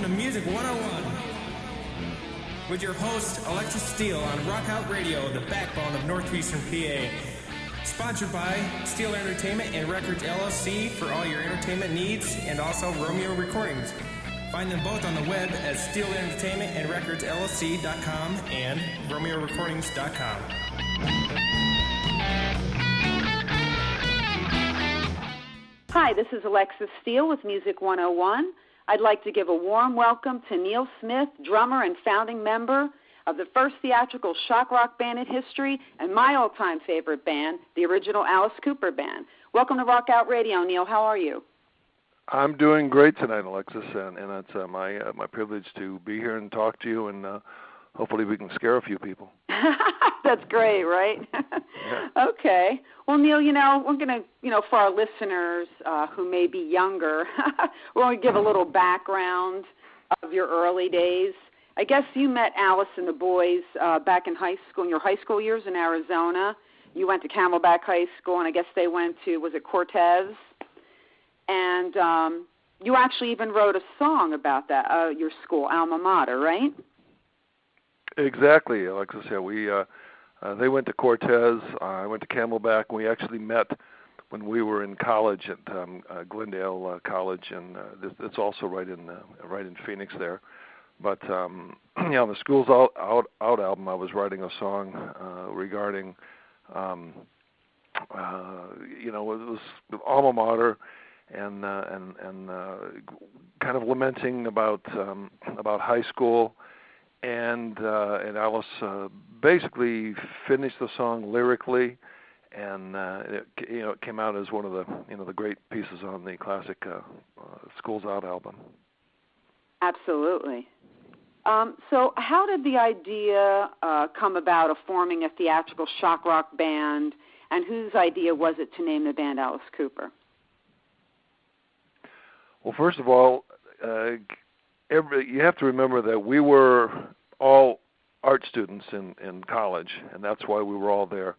welcome to Music 101 with your host, Alexis Steele on Rockout Radio, the backbone of Northeastern PA. Sponsored by Steele Entertainment and Records LLC for all your entertainment needs, and also Romeo Recordings. Find them both on the web at Steele Entertainment and Records LLC.com and RomeoRecordings.com. Hi, this is Alexis Steele with Music 101. I'd like to give a warm welcome to Neal Smith, drummer and founding member of the first theatrical shock rock band in history and my all-time favorite band, the original Alice Cooper Band. Welcome to Rockout Radio, Neal. How are you? I'm doing great tonight, Alexis, and it's my privilege to be here and talk to you, and hopefully we can scare a few people. That's great, right? Yeah. Okay. Well, Neal, we're going to, for our listeners who may be younger, we're going to give a little background of your early days. I guess you met Alice and the boys back in high school, in your high school years in Arizona. You went to Camelback High School, and I guess they went to, was it Cortez? And you actually even wrote a song about that, your school, alma mater, right? Exactly, Alexis. Yeah, they went to Cortez. I went to Camelback. We actually met when we were in college at Glendale College, and it's also right in Phoenix there. But on the School's Out album, I was writing a song regarding, it was alma mater, and kind of lamenting about high school. And Alice basically finished the song lyrically, and it came out as one of the great pieces on the classic School's Out album. Absolutely. So how did the idea come about of forming a theatrical shock rock band, and whose idea was it to name the band Alice Cooper? Well, first of all, you have to remember that we were all art students in college, and that's why we were all there.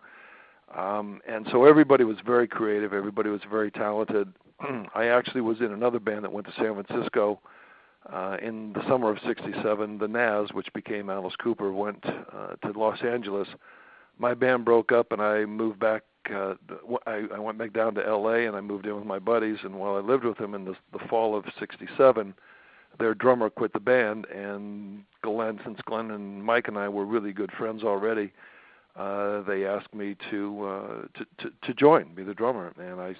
And so everybody was very creative. Everybody was very talented. I actually was in another band that went to San Francisco in the summer of '67. The Nas, which became Alice Cooper, went to Los Angeles. My band broke up, and I moved back. I went back down to L.A., and I moved in with my buddies. And while I lived with them in the fall of '67, their drummer quit the band, and since Glenn and Mike and I were really good friends already, they asked me to join, be the drummer. And I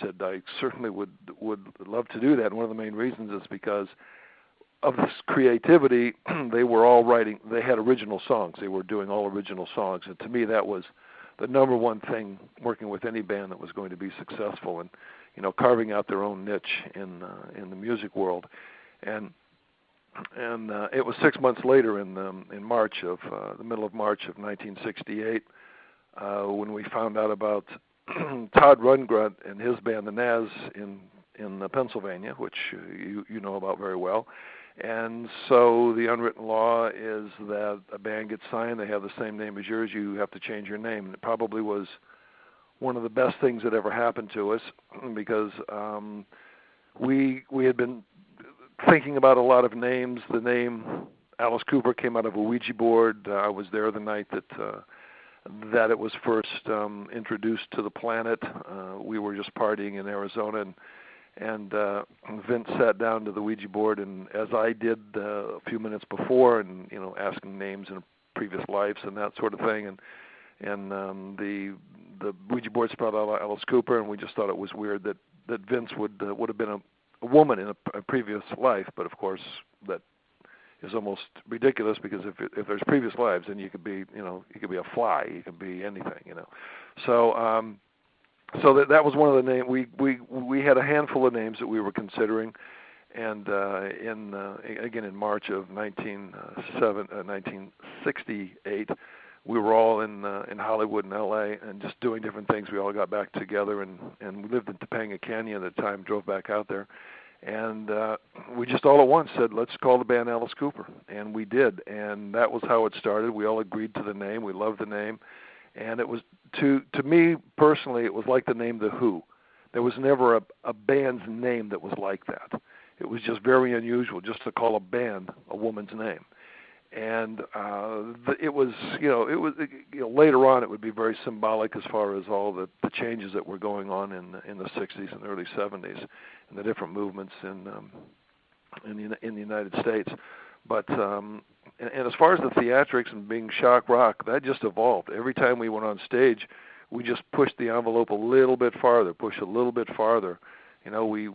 said I certainly would love to do that. And one of the main reasons is because of this creativity. They were all writing. They had original songs. They were doing all original songs, and to me that was the number one thing working with any band that was going to be successful, and carving out their own niche in the music world. And it was 6 months later in March of the middle of March of 1968 when we found out about Todd Rundgren and his band, the Nas, in Pennsylvania, which you know about very well. And so the unwritten law is that a band gets signed, they have the same name as yours, you have to change your name. And it probably was one of the best things that ever happened to us, because we had been thinking about a lot of names. The name Alice Cooper came out of a Ouija board. I was there the night that it was first introduced to the planet. We were just partying in Arizona, and Vince sat down to the Ouija board, and as I did a few minutes before, and asking names in previous lives and that sort of thing, and the Ouija board spelled out Alice Cooper, and we just thought it was weird that Vince would have been a woman in a previous life. But of course that is almost ridiculous, because if there's previous lives, then you could be you could be a fly, you could be anything, So that was one of the names. We had a handful of names that we were considering, and again in March of 1968, we were all in Hollywood and L.A. and just doing different things. We all got back together, and we lived in Topanga Canyon at the time. Drove back out there, and we just all at once said, "Let's call the band Alice Cooper," and we did, and that was how it started. We all agreed to the name. We loved the name. And it was, to me personally, it was like the name The Who. There was never a band's name that was like that. it was just very unusual just to call a band a woman's name. And it was later on it would be very symbolic as far as all the changes that were going on in the 60s and early 70s and the different movements in the United States. But and as far as the theatrics and being shock rock, that just evolved. Every time we went on stage, we just pushed the envelope a little bit farther, pushed a little bit farther. You know, we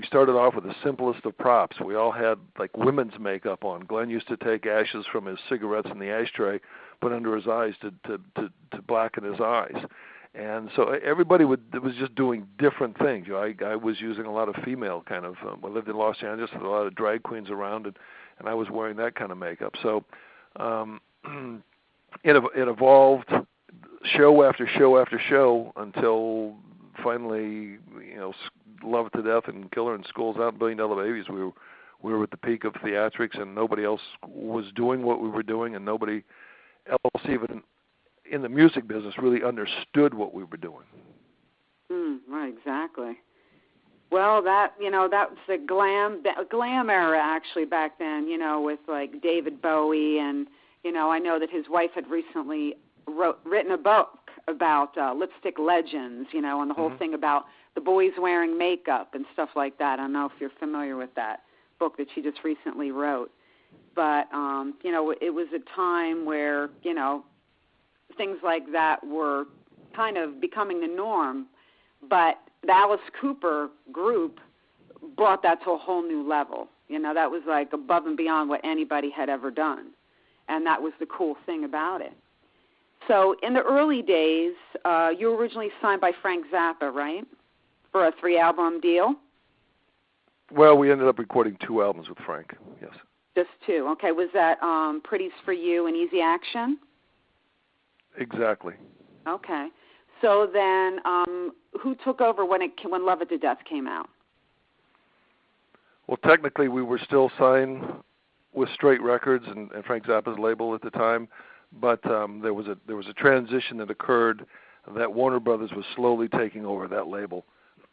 started off with the simplest of props. We all had like women's makeup on. Glenn used to take ashes from his cigarettes in the ashtray, put under his eyes to blacken his eyes. And so everybody was just doing different things. You know, I was using a lot of female kind of. I lived in Los Angeles with a lot of drag queens around, and I was wearing that kind of makeup. So it evolved show after show after show until finally, Love It to Death and Killer and Schools Out and $1 Billion Babies. We were at the peak of theatrics, and nobody else was doing what we were doing, and nobody else even in the music business really understood what we were doing. Right, exactly. Well, that was the glam era actually back then. With like David Bowie, and I know that his wife had recently written a book about lipstick legends, and the whole thing about the boys wearing makeup and stuff like that. I don't know if you're familiar with that book that she just recently wrote. But, it was a time where, things like that were kind of becoming the norm. But the Alice Cooper group brought that to a whole new level. That was like above and beyond what anybody had ever done. And that was the cool thing about it. So in the early days, you were originally signed by Frank Zappa, right, for a 3-album deal? Well, we ended up recording 2 albums with Frank, yes. Just 2. Okay. Was that Pretty's for You and Easy Action? Exactly. Okay. So then who took over when Love It to Death came out? Well, technically we were still signed with Straight Records and Frank Zappa's label at the time, but there was a transition that occurred that Warner Brothers was slowly taking over that label.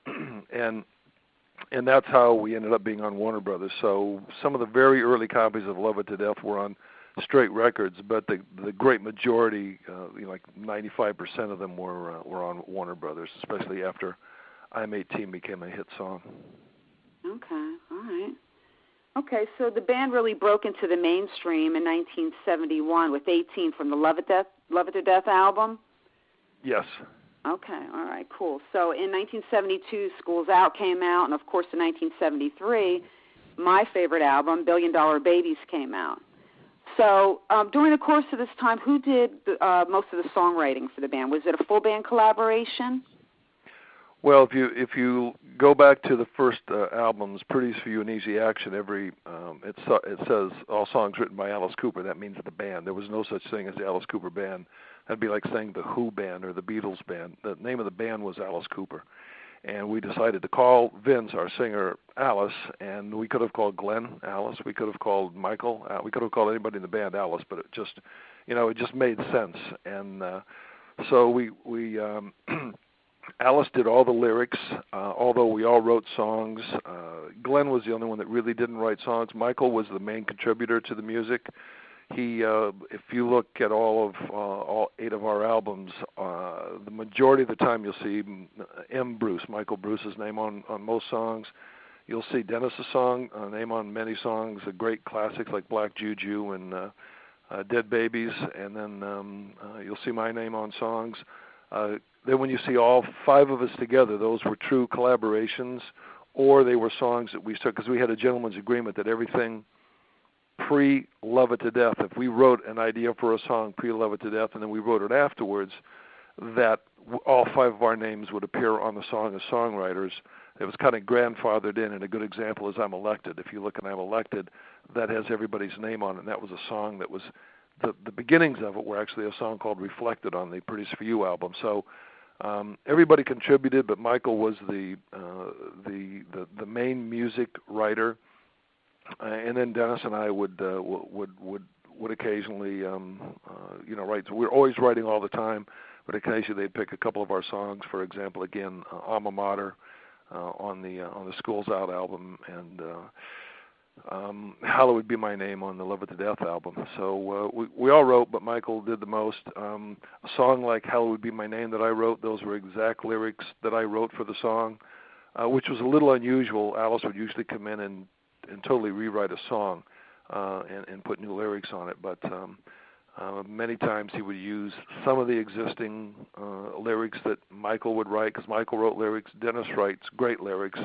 And that's how we ended up being on Warner Brothers. So some of the very early copies of Love It to Death were on Straight Records, but the great majority, like 95% of them were on Warner Brothers, especially after I'm 18 became a hit song. Okay, all right. Okay, so the band really broke into the mainstream in 1971 with 18 from the Love It to Death album? Yes. Okay, all right, cool. So in 1972, Schools Out came out, and of course in 1973, my favorite album, $1 Billion Babies, came out. So during the course of this time, who did most of the songwriting for the band? Was it a full band collaboration? Well, if you go back to the first albums, Pretty's for You and Easy Action, it says all songs written by Alice Cooper. That means the band. There was no such thing as the Alice Cooper Band. That'd be like saying the Who Band or the Beatles Band. The name of the band was Alice Cooper. And we decided to call Vince, our singer, Alice, and we could have called Glenn Alice. We could have called Michael. We could have called anybody in the band Alice, but it just made sense. And so we Alice did all the lyrics, although we all wrote songs. Glenn was the only one that really didn't write songs. Michael was the main contributor to the music. He, if you look at all 8 of our albums, the majority of the time you'll see Michael Bruce's name on most songs. You'll see Dennis's name on many songs, the great classics like Black Juju and Dead Babies, and then you'll see my name on songs. Then when you see all 5 of us together, those were true collaborations, or they were songs that we took, because we had a gentleman's agreement that everything pre-Love It to Death, if we wrote an idea for a song pre-Love It to Death and then we wrote it afterwards, that all 5 of our names would appear on the song as songwriters. It was kind of grandfathered in, and a good example is I'm Elected. If you look at I'm Elected, that has everybody's name on it, and that was a song that was, the beginnings of it were actually a song called Reflected on the Pretty's for You album. So everybody contributed, but Michael was the main music writer. And then Dennis and I would occasionally, write. So we're always writing all the time, but occasionally they'd pick a couple of our songs. For example, again, Alma Mater, on the Schools Out album, and Hallowed Be My Name on the Love It to Death album. So we all wrote, but Michael did the most. A song like Hallowed Be My Name that I wrote, those were exact lyrics that I wrote for the song, which was a little unusual. Alice would usually come in and totally rewrite a song and put new lyrics on it, but many times he would use some of the existing lyrics that Michael would write, because Michael wrote lyrics. Dennis writes great lyrics,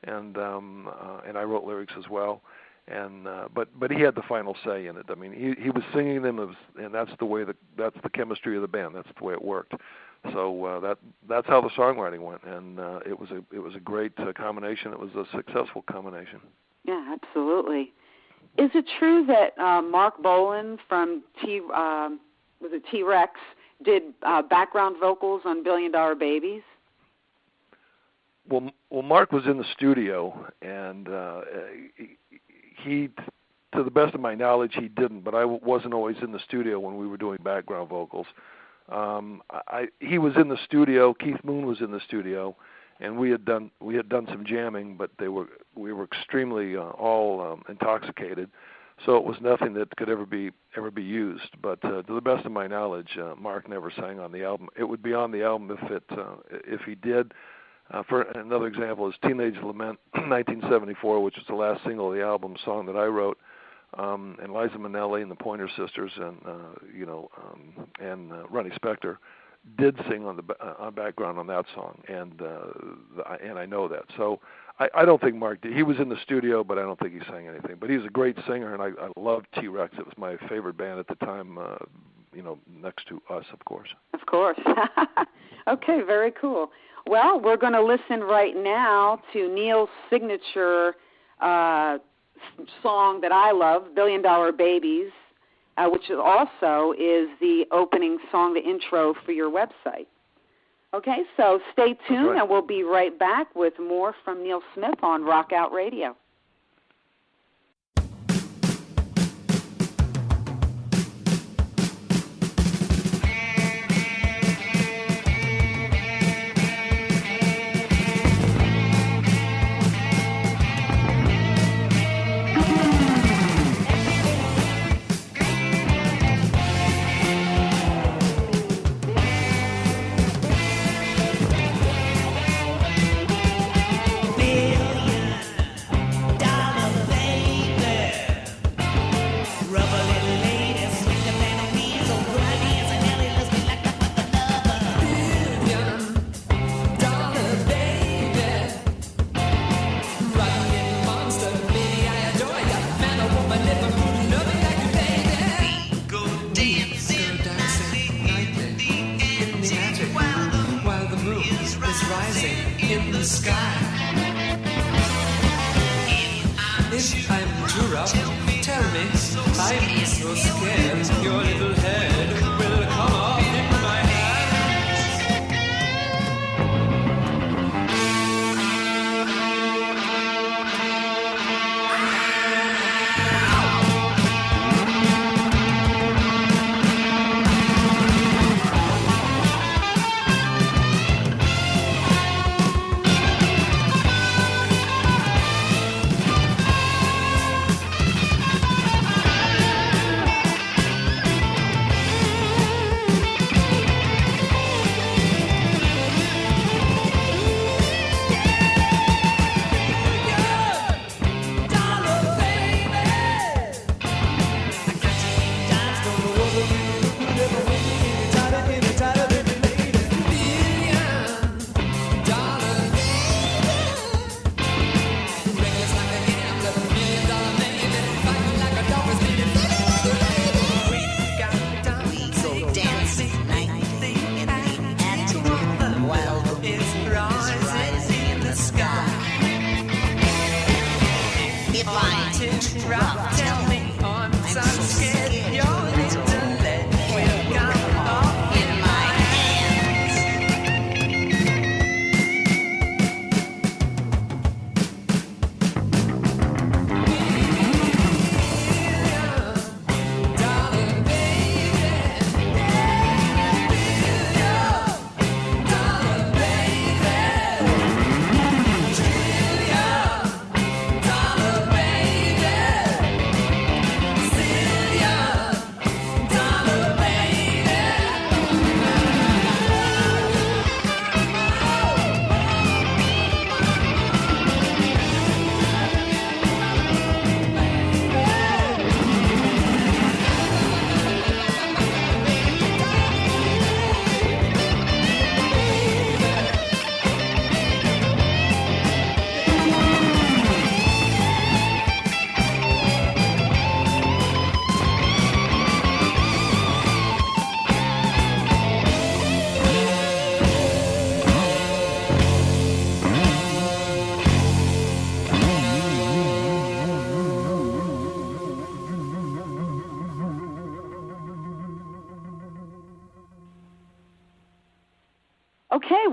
and I wrote lyrics as well. And but he had the final say in it. I mean, he was singing them, and that's the chemistry of the band. That's the way it worked. So that's how the songwriting went, and it was a great combination. It was a successful combination. Yeah, absolutely. Is it true that Mark Bolan from T-Rex did background vocals on $1 Billion Babies? Well, Mark was in the studio, and he, to the best of my knowledge, he didn't. But I wasn't always in the studio when we were doing background vocals. He was in the studio. Keith Moon was in the studio, and we had done some jamming, but we were extremely all intoxicated, so it was nothing that could ever be used. But to the best of my knowledge, Mark never sang on the album. It would be on the album if he did. For another example is Teenage Lament, 1974, which was the last single of the album, song that I wrote, and Liza Minnelli and the Pointer Sisters and Ronnie Spector did sing on background on that song, and I know that. So I don't think Mark did. He was in the studio, but I don't think he sang anything. But he's a great singer, and I loved T-Rex. It was my favorite band at the time, next to us, of course. Of course. Okay, very cool. Well, we're going to listen right now to Neal's signature song that I love, $1 Billion Babies, which also is the opening song, the intro for your website. Okay, so stay tuned, right, and we'll be right back with more from Neal Smith on Rock Out Radio.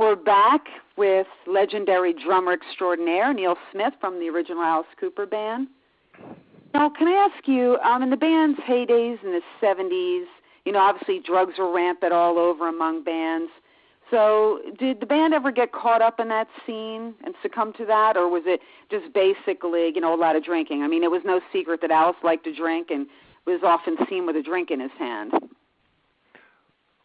we're back with legendary drummer extraordinaire Neal Smith from the original Alice Cooper Band. Now, can I ask you, in the band's heydays in the 70s, obviously drugs were rampant all over among bands. So did the band ever get caught up in that scene and succumb to that, or was it just basically, a lot of drinking? I mean, it was no secret that Alice liked to drink and was often seen with a drink in his hand.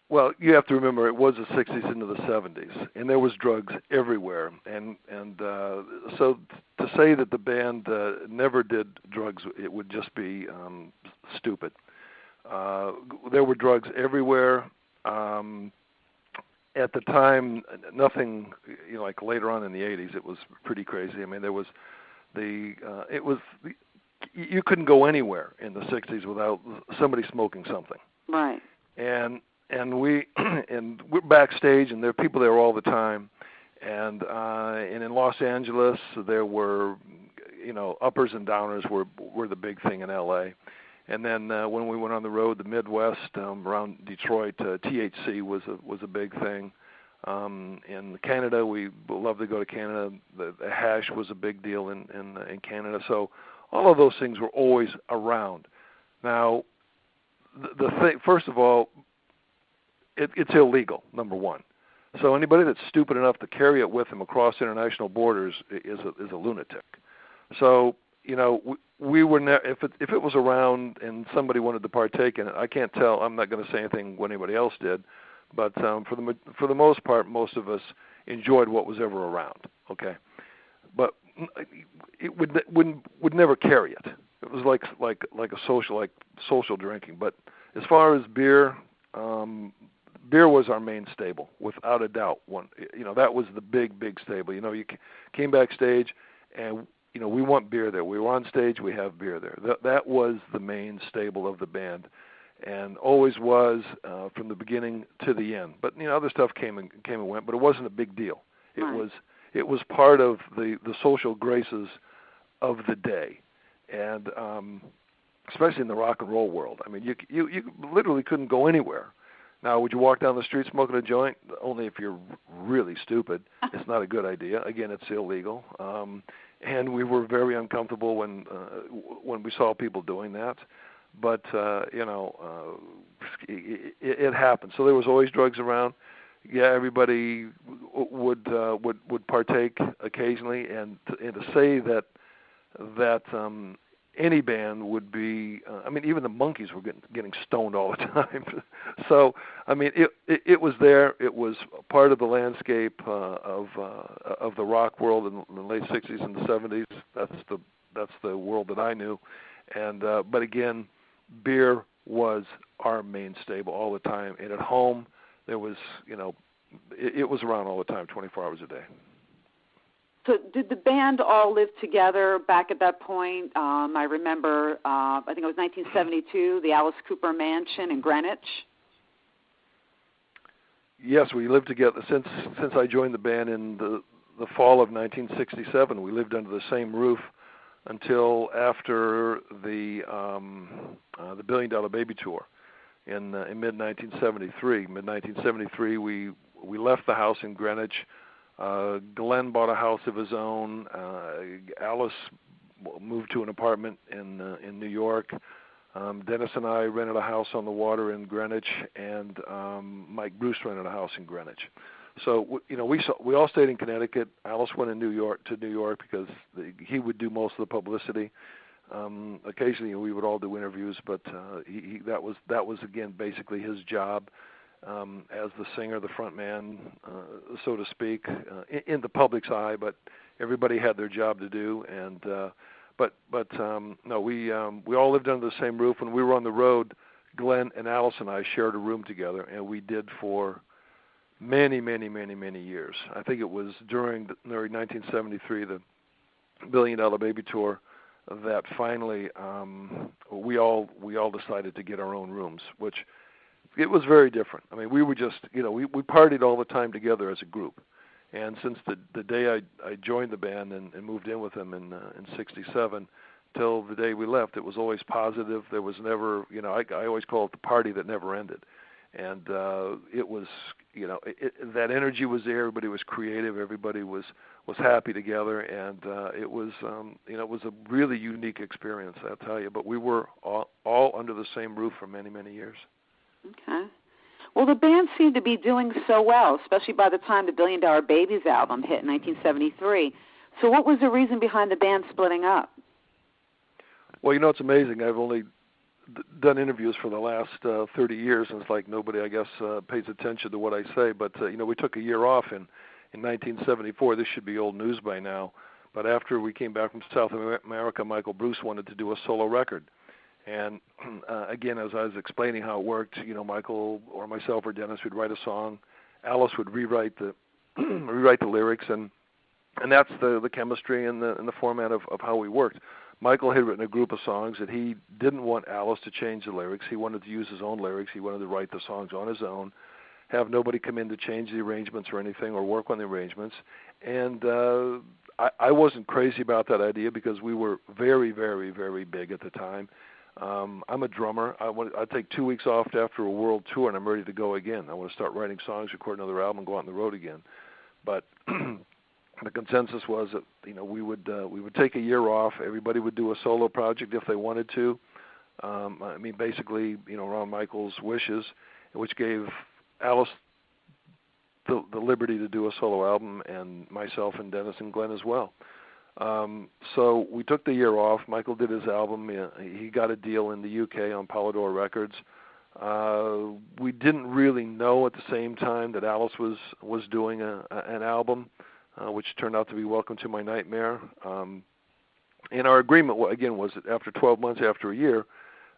Well, you have to remember it was the 60s into the 70s, and there was drugs everywhere. And so to say that the band never did drugs, it would just be stupid. There were drugs everywhere. At the time, nothing, like later on in the 80s, it was pretty crazy. I mean, there was you couldn't go anywhere in the 60s without somebody smoking something. Right. And we're backstage, and there are people there all the time. And in Los Angeles, there were, uppers and downers were the big thing in L.A. And then when we went on the road, the Midwest, around Detroit, THC was a big thing. In Canada, we loved to go to Canada. The hash was a big deal in Canada. So all of those things were always around. Now, the thing, first of all, it's illegal, number one. So anybody that's stupid enough to carry it with them across international borders is a lunatic. So we were if it was around and somebody wanted to partake in it, I can't tell. I'm not going to say anything what anybody else did, but for the most part, most of us enjoyed what was ever around. Okay, but it would never carry it. It was like a social drinking. But as far as beer. Beer was our main staple, without a doubt. That was the big staple. You came backstage, and we want beer there. We were on stage, we have beer there. That was the main staple of the band, and always was from the beginning to the end. But other stuff came and went, but it wasn't a big deal. It was part of the social graces of the day, and especially in the rock and roll world. I mean, you literally couldn't go anywhere. Now, would you walk down the street smoking a joint? Only if you're really stupid. It's not a good idea. Again, it's illegal. And we were very uncomfortable when we saw people doing that. But it happened. So there was always drugs around. Yeah, everybody would partake occasionally, and to say that any band would be. Even the Monkees were getting stoned all the time. So it was there. It was part of the landscape of the rock world in the late '60s and the '70s. That's the world that I knew. And but again, beer was our main staple all the time. And at home, there was it was around all the time, 24 hours a day. So did the band all live together back at that point? I remember, I think it was 1972, the Alice Cooper Mansion in Greenwich. Yes, we lived together since I joined the band in the fall of 1967. We lived under the same roof until after the $1 Billion Baby Tour in mid-1973. Mid-1973, we left the house in Greenwich. Glenn bought a house of his own. Alice moved to an apartment in New York. Dennis and I rented a house on the water in Greenwich, and Mike Bruce rented a house in Greenwich. So we all stayed in Connecticut. Alice went to New York because he would do most of the publicity. Occasionally we would all do interviews, but that was again basically his job. As the singer, the front man, so to speak, in the public's eye, but everybody had their job to do. And no, we all lived under the same roof. When we were on the road, Glenn and Alice and I shared a room together, and we did for many years. I think it was during 1973, the $1 Billion Baby Tour, that finally we all decided to get our own rooms, which. It was very different. We were just, we partied all the time together as a group. And since the day I joined the band and moved in with them in '67 till the day we left, it was always positive. There was never, I always call it the party that never ended. And it was that energy was there. Everybody was creative. Everybody was happy together, and it was a really unique experience, I'll tell you. But we were all under the same roof for many, many years. Okay. Well, the band seemed to be doing so well, especially by the time the $1 Billion Babies album hit in 1973. So what was the reason behind the band splitting up? Well, it's amazing. I've only done interviews for the last 30 years, and it's like nobody, I guess, pays attention to what I say. But, we took a year off in 1974. This should be old news by now. But after we came back from South America, Michael Bruce wanted to do a solo record. And, again, as I was explaining how it worked, Michael or myself or Dennis would write a song. Alice would rewrite the lyrics, and that's the chemistry and the format of how we worked. Michael had written a group of songs that he didn't want Alice to change the lyrics. He wanted to use his own lyrics. He wanted to write the songs on his own, have nobody come in to change the arrangements or anything or work on the arrangements. And I wasn't crazy about that idea because we were very, very, very big at the time. I'm a drummer. I take 2 weeks off after a world tour, and I'm ready to go again. I want to start writing songs, record another album, and go out on the road again. But the consensus was that we would take a year off. Everybody would do a solo project if they wanted to. Basically, around Michael's wishes, which gave Alice the liberty to do a solo album, and myself and Dennis and Glenn as well. So we took the year off. Michael did his album. He got a deal in the UK on Polydor Records. We didn't really know at the same time that Alice was doing an album, which turned out to be Welcome to My Nightmare. And our agreement, again, was that after 12 months, after a year,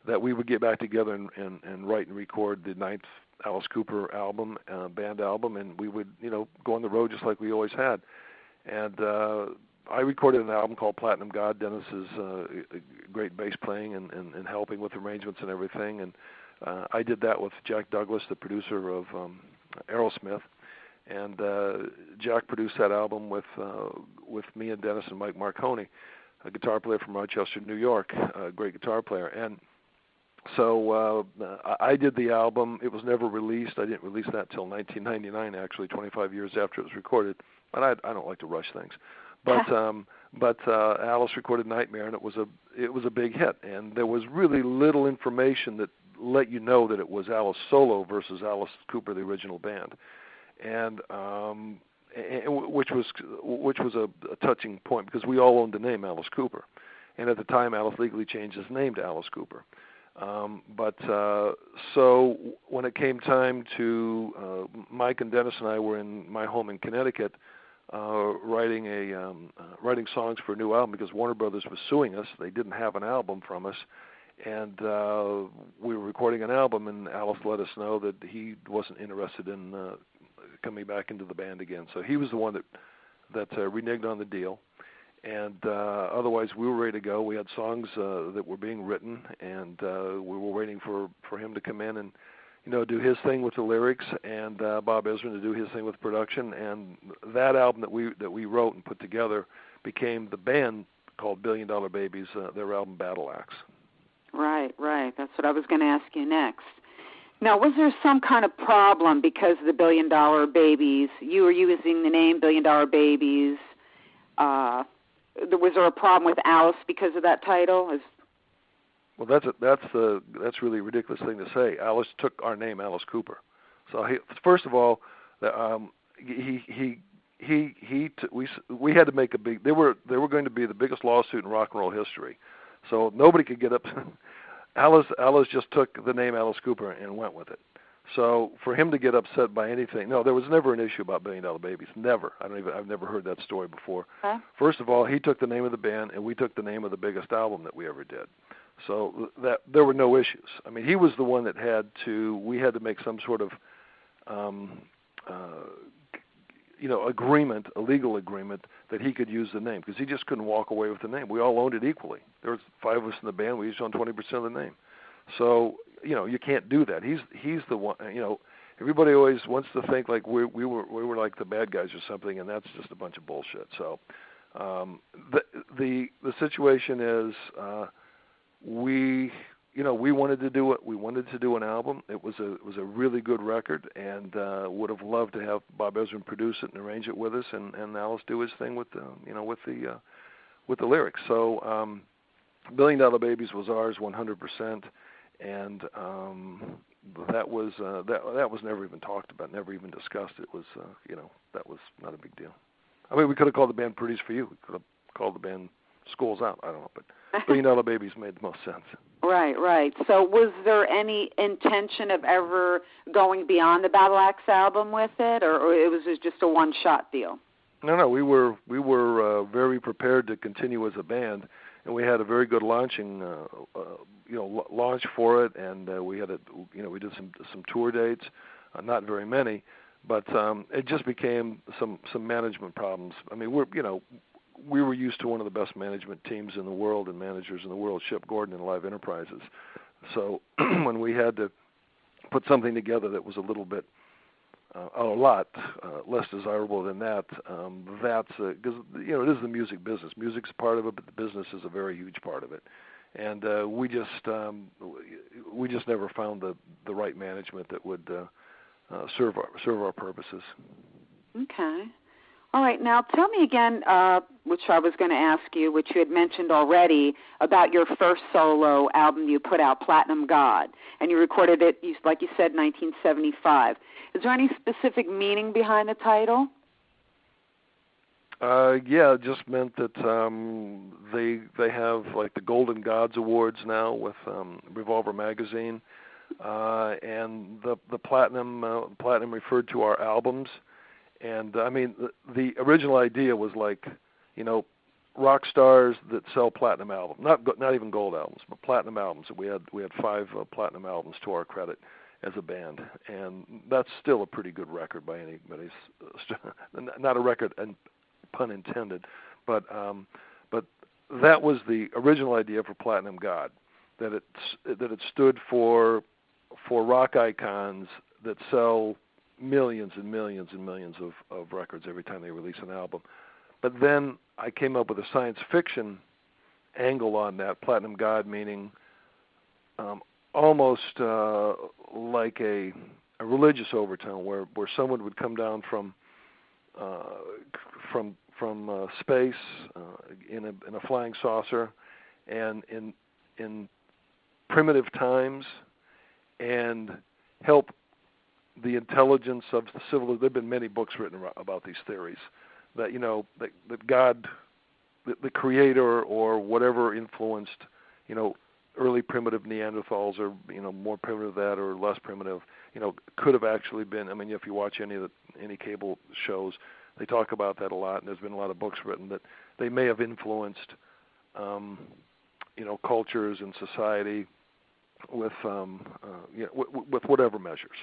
that we would get back together and write and record the ninth Alice Cooper album, band album, and we would, go on the road just like we always had. And I recorded an album called Platinum God. Dennis is great bass playing and helping with arrangements and everything. And I did that with Jack Douglas, the producer of Aerosmith. And Jack produced that album with me and Dennis and Mike Marconi, a guitar player from Rochester, New York, a great guitar player. And so I did the album. It was never released. I didn't release that till 1999, actually, 25 years after it was recorded. But I don't like to rush things. But Alice recorded Nightmare, and it was a big hit. And there was really little information that let you know that it was Alice solo versus Alice Cooper, the original band, and which was a touching point because we all owned the name Alice Cooper, and at the time Alice legally changed his name to Alice Cooper. So when it came time to Mike and Dennis and I were in my home in Connecticut. Writing songs for a new album because Warner Brothers was suing us. They didn't have an album from us, and we were recording an album. And Alice let us know that he wasn't interested in coming back into the band again. So he was the one that reneged on the deal. And otherwise, we were ready to go. We had songs that were being written, and we were waiting for him to come in and do his thing with the lyrics, and Bob Ezrin to do his thing with production. And that album that we wrote and put together became the band called $1 Billion Babies, their album Battle Axe. Right. That's what I was going to ask you next. Now, was there some kind of problem because of the $1 Billion Babies? You were using the name $1 Billion Babies. Was there a problem with Alice because of that title? Well, that's really a ridiculous thing to say. Alice took our name, Alice Cooper. So first of all, we had to make a big. They were going to be the biggest lawsuit in rock and roll history. So nobody could get up. Alice just took the name Alice Cooper and went with it. So for him to get upset by anything, no, there was never an issue about $1 Billion Babies. Never. I've never heard that story before. Huh? First of all, he took the name of the band, and we took the name of the biggest album that we ever did. So that there were no issues. I mean, he was the one that we had to make some sort of, agreement, a legal agreement that he could use the name because he just couldn't walk away with the name. We all owned it equally. There was 5 of us in the band. We each owned 20% of the name. So, you can't do that. He's the one, everybody always wants to think like we were like the bad guys or something, and that's just a bunch of bullshit. So, the situation is, we we wanted to do it. We wanted to do an album. It was a really good record, and would have loved to have Bob Ezrin produce it and arrange it with us, and Alice do his thing with the lyrics. So $1 Billion Babies was ours 100%, and that was never even talked about, never even discussed. It was that was not a big deal. I mean, we could have called the band Pretty's For You. We could have called the band School's Out. I don't know, but $1 Billion Babies made the most sense. Right. So was there any intention of ever going beyond the Battle Axe album with it, or it was just a one-shot deal? No, we were very prepared to continue as a band, and we had a very good launching launch for it, and we had we did some tour dates, not very many, but it just became some management problems. I mean, we were used to one of the best management teams in the world and managers in the world, Shep Gordon and Live Enterprises. So when we had to put something together that was a little bit, a lot less desirable than that, that's because it is the music business. Music's a part of it, but the business is a very huge part of it. And we just never found the right management that would serve our purposes. Okay. All right, now tell me again, which I was going to ask you, which you had mentioned already, about your first solo album you put out, Platinum God, and you recorded it, like you said, 1975. Is there any specific meaning behind the title? Yeah, it just meant that they have like the Golden Gods Awards now with Revolver Magazine, and the platinum referred to our albums. And I mean, the original idea was like, rock stars that sell platinum albums, not even gold albums, but platinum albums. We had 5 platinum albums to our credit as a band, and that's still a pretty good record by anybody's. Not a record, and pun intended, but that was the original idea for Platinum God, that it stood for rock icons that sell millions and millions and millions of records every time they release an album. But then I came up with a science fiction angle on that, Platinum God meaning almost like a religious overtone, where someone would come down from space in a flying saucer, and in primitive times, and help the intelligence of the civilization. There've been many books written about these theories that that God, the creator or whatever influenced early primitive Neanderthals, or more primitive than that or less primitive, could have actually been. I mean, if you watch any cable shows, they talk about that a lot, and there's been a lot of books written that they may have influenced cultures and society with whatever measures.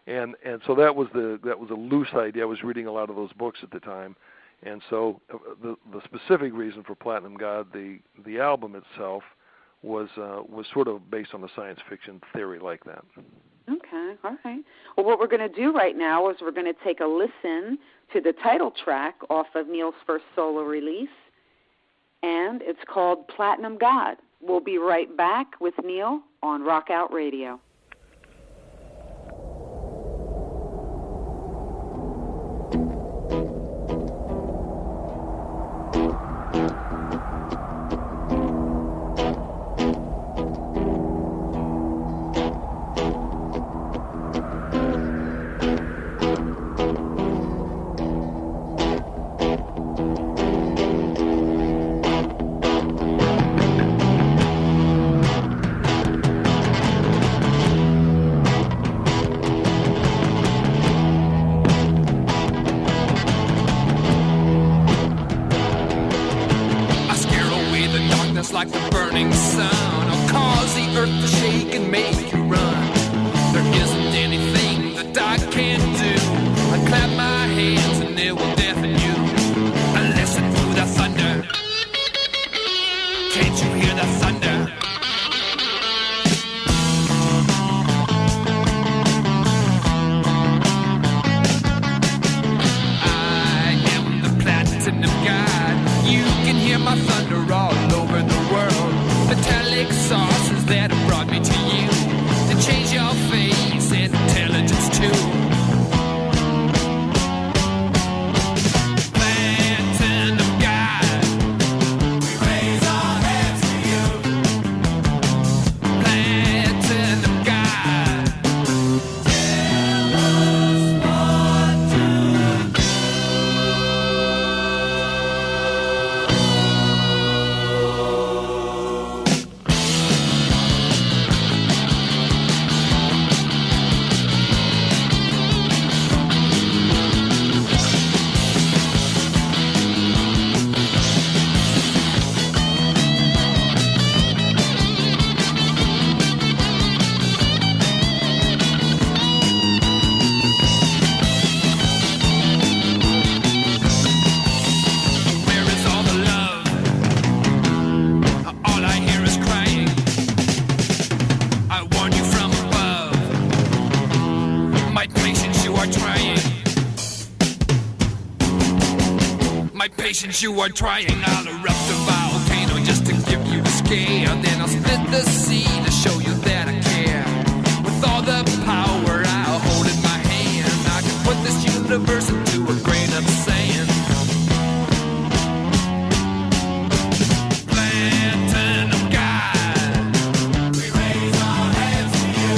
And so that was a loose idea. I was reading a lot of those books at the time, and so the specific reason for Platinum God, the album itself, was sort of based on a science fiction theory like that. Okay, all right. Well, what we're going to do right now is we're going to take a listen to the title track off of Neal's first solo release, and it's called Platinum God. We'll be right back with Neal on Rock Out Radio. Like the burning sun, I'll cause the earth to shake and make you run. There isn't anything that I can do. I clap my hands and it will deafen you. I listen to the thunder. Can't you hear the thunder? I am the platinum god. You can hear my thunder all over the world. Metallic sauces that have brought me money to you to change your face and intelligence too. Platinum guy, we raise our hands to you. Platinum guy, tell us what to do. Where is all the love? All I hear is crying. I warn you from above. My patience, you are trying. My patience, you are trying. I'll erupt a volcano just to give you a scare. Then I'll split the sea to show you that I care. With all the power I hold in my hand, I can put this universe into a grain of sand. Platinum guy, we raise our hands to you.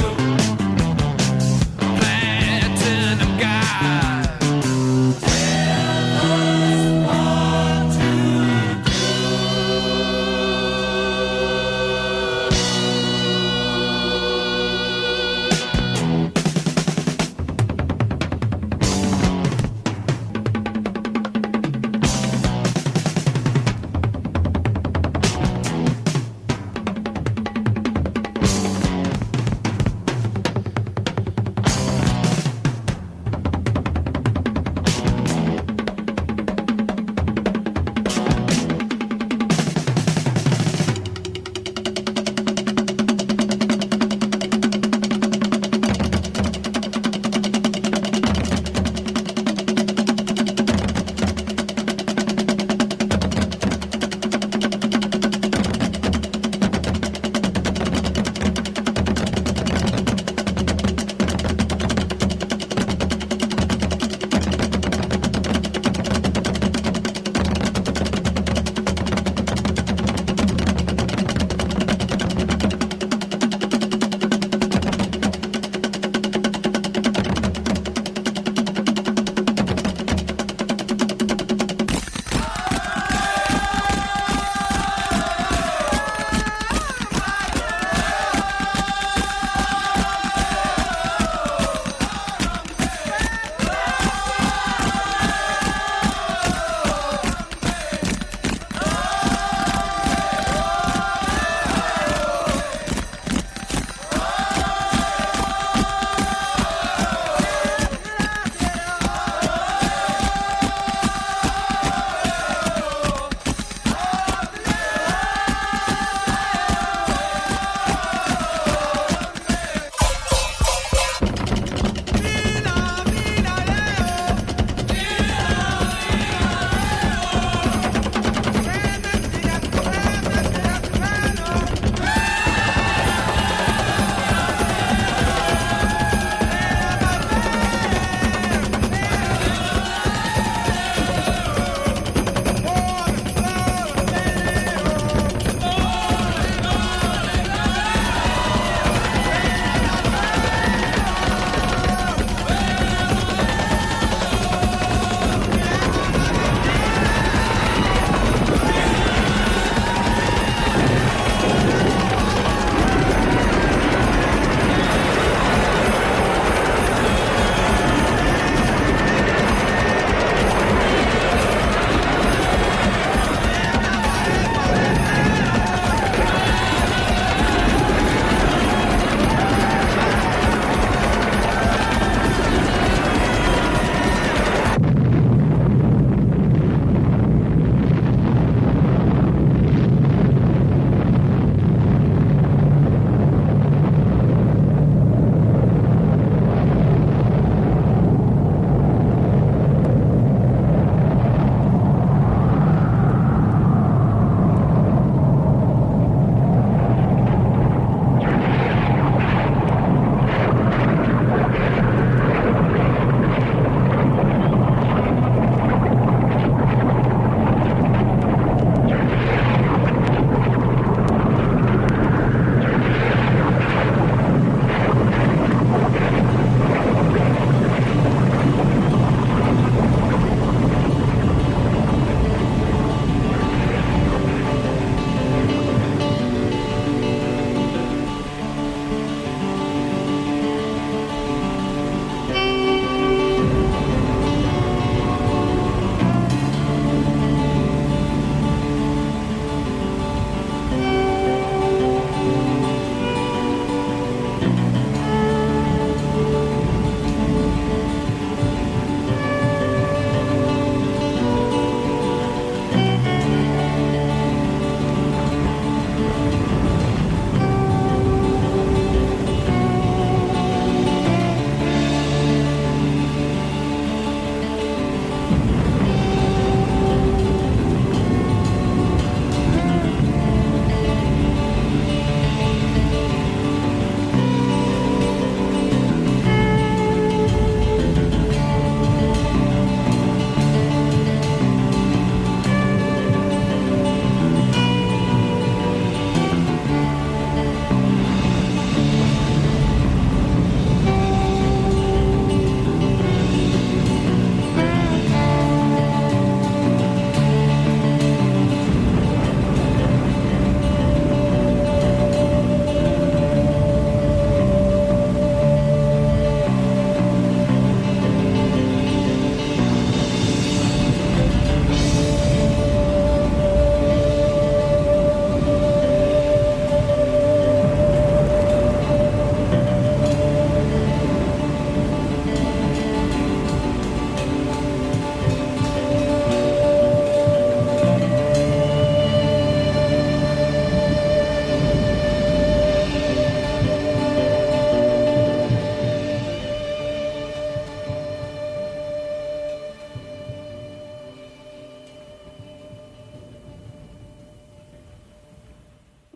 Platinum guy, tell us what to do.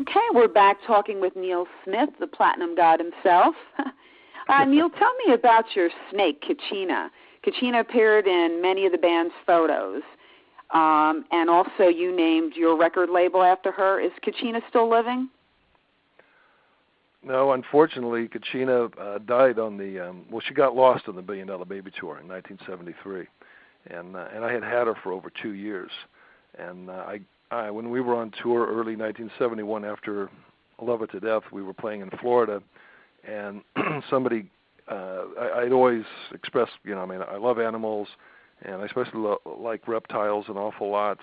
Okay, we're back talking with Neal Smith, the Platinum God himself. Neal, tell me about your snake, Kachina. Kachina appeared in many of the band's photos, and also you named your record label after her. Is Kachina still living? No, unfortunately, Kachina died on the, she got lost on the $1 Billion Baby Tour in 1973, and I had her for over 2 years. And when we were on tour early 1971 after Love It to Death, we were playing in Florida, and somebody, I'd always expressed, I love animals, and I especially like reptiles an awful lot.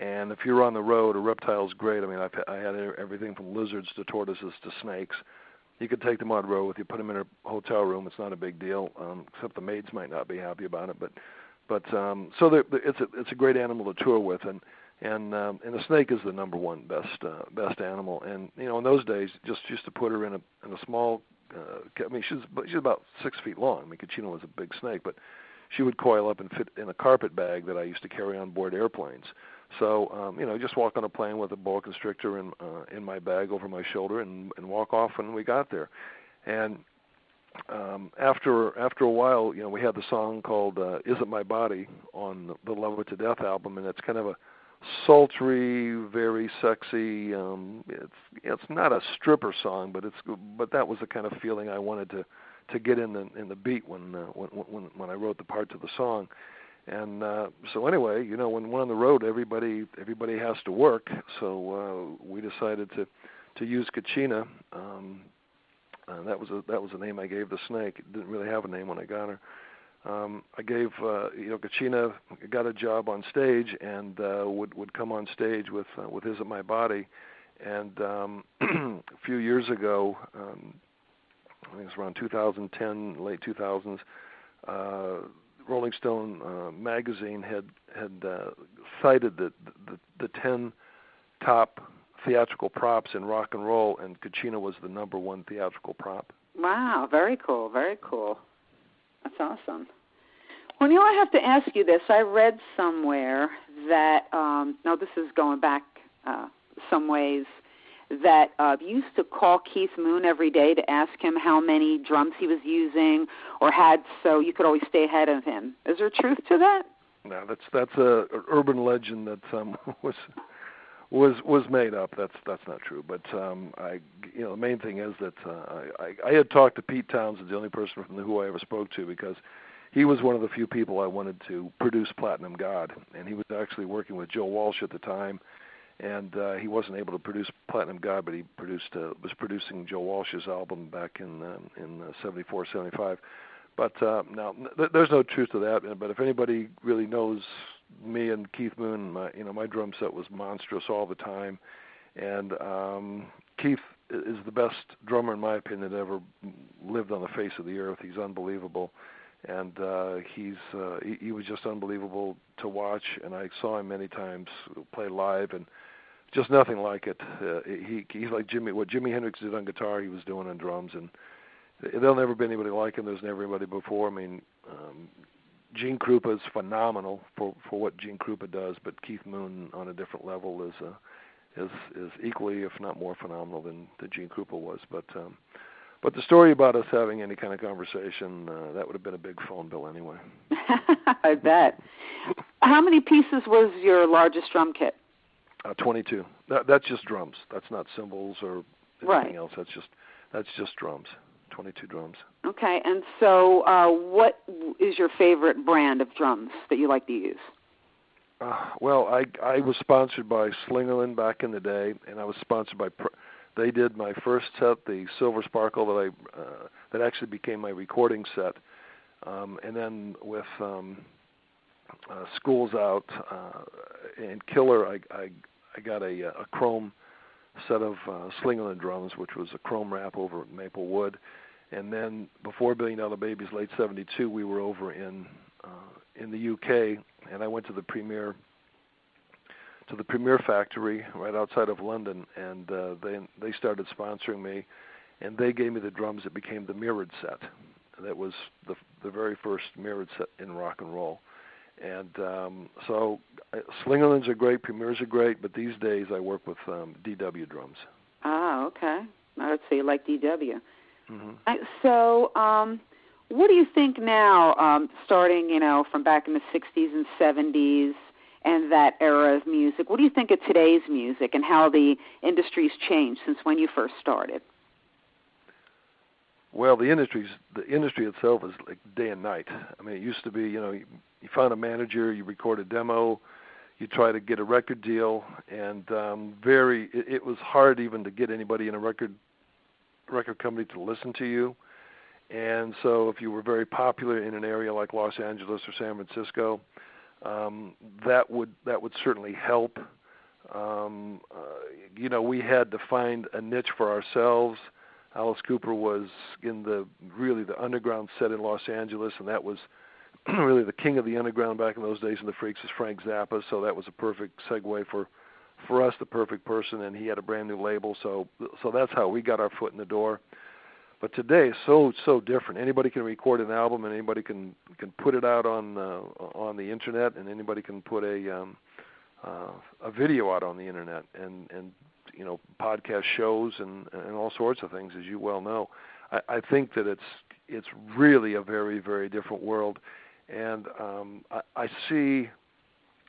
And if you're on the road, a reptile's great. I had everything from lizards to tortoises to snakes. You could take them on the road with you, put them in a hotel room. It's not a big deal, except the maids might not be happy about it. But it's a great animal to tour with, and the snake is the number one best animal. And in those days, just used to put her in a small. She's about 6 feet long. Kachina was a big snake, but she would coil up and fit in a carpet bag that I used to carry on board airplanes. So, just walk on a plane with a boa constrictor in my bag over my shoulder and walk off when we got there. And after a while, we had the song called "Is It My Body" on the Love It to Death album, and it's kind of a sultry, very sexy. It's not a stripper song, but that was the kind of feeling I wanted to get in the beat when I wrote the part to the song. And so anyway, when we're on the road, everybody has to work. So we decided to use Kachina. That was the name I gave the snake. It didn't really have a name when I got her. I gave Kachina got a job on stage and would come on stage with "Is It My Body," and a few years ago, I think it was around 2010, late 2000s. Rolling Stone magazine had cited the 10 top theatrical props in rock and roll, and Kachina was the number one theatrical prop. Wow, very cool, very cool. That's awesome. Well, Neal, I have to ask you this. I read somewhere that, now this is going back some ways, that you used to call Keith Moon every day to ask him how many drums he was using or had, so you could always stay ahead of him. Is there truth to that? No, that's a urban legend that was made up. That's not true. But the main thing is that I had talked to Pete Townsend, the only person from the Who I ever spoke to, because he was one of the few people I wanted to produce Platinum God, and he was actually working with Joe Walsh at the time. And he wasn't able to produce Platinum God, but he was producing Joe Walsh's album back in 74, 75. But now there's no truth to that. But if anybody really knows me and Keith Moon, my drum set was monstrous all the time. And Keith is the best drummer, in my opinion, that ever lived on the face of the earth. He's unbelievable. And he was just unbelievable to watch. And I saw him many times play live, and just nothing like it. He's like what Jimi Hendrix did on guitar, he was doing on drums, and there'll never be anybody like him. There's never anybody before. Gene Krupa is phenomenal for what Gene Krupa does, but Keith Moon on a different level is equally, if not more, phenomenal than Gene Krupa was. But the story about us having any kind of conversation, that would have been a big phone bill anyway. I bet. How many pieces was your largest drum kit? 22. That's just drums. That's not cymbals or anything else. That's just drums. 22 drums. Okay, and so what is your favorite brand of drums that you like to use? Well, I was sponsored by Slingerland back in the day, and I was sponsored by. They did my first set, the Silver Sparkle, that actually became my recording set, and then with Schools Out and Killer, I got a chrome set of Slingerland drums, which was a chrome wrap over maple wood. And then before $1 Billion Babies, late '72, we were over in the UK, and I went to the Premier factory right outside of London, and they started sponsoring me, and they gave me the drums that became the mirrored set. That was the very first mirrored set in rock and roll. And so Slingerlands are great, Premiers are great, but these days I work with DW drums. Ah, okay. Let's see, like DW. Mm-hmm. So, what do you think now, starting, from back in the 60s and 70s and that era of music, what do you think of today's music and how the industry's changed since when you first started? Well, the industry itself is like day and night. I mean, it used to be, you found a manager, you record a demo, you try to get a record deal, and it was hard even to get anybody in a record company to listen to you. And so if you were very popular in an area like Los Angeles or San Francisco, that would certainly help. We had to find a niche for ourselves. Alice Cooper was in the underground set in Los Angeles, and that was really the king of the underground back in those days, and the Freaks was Frank Zappa, so that was a perfect segue for us, the perfect person, and he had a brand new label, so that's how we got our foot in the door. But today is so different. Anybody can record an album, and anybody can put it out on the internet, and anybody can put a video out on the internet, and podcast shows and all sorts of things, as you well know. I think that it's really a very, very different world, and I see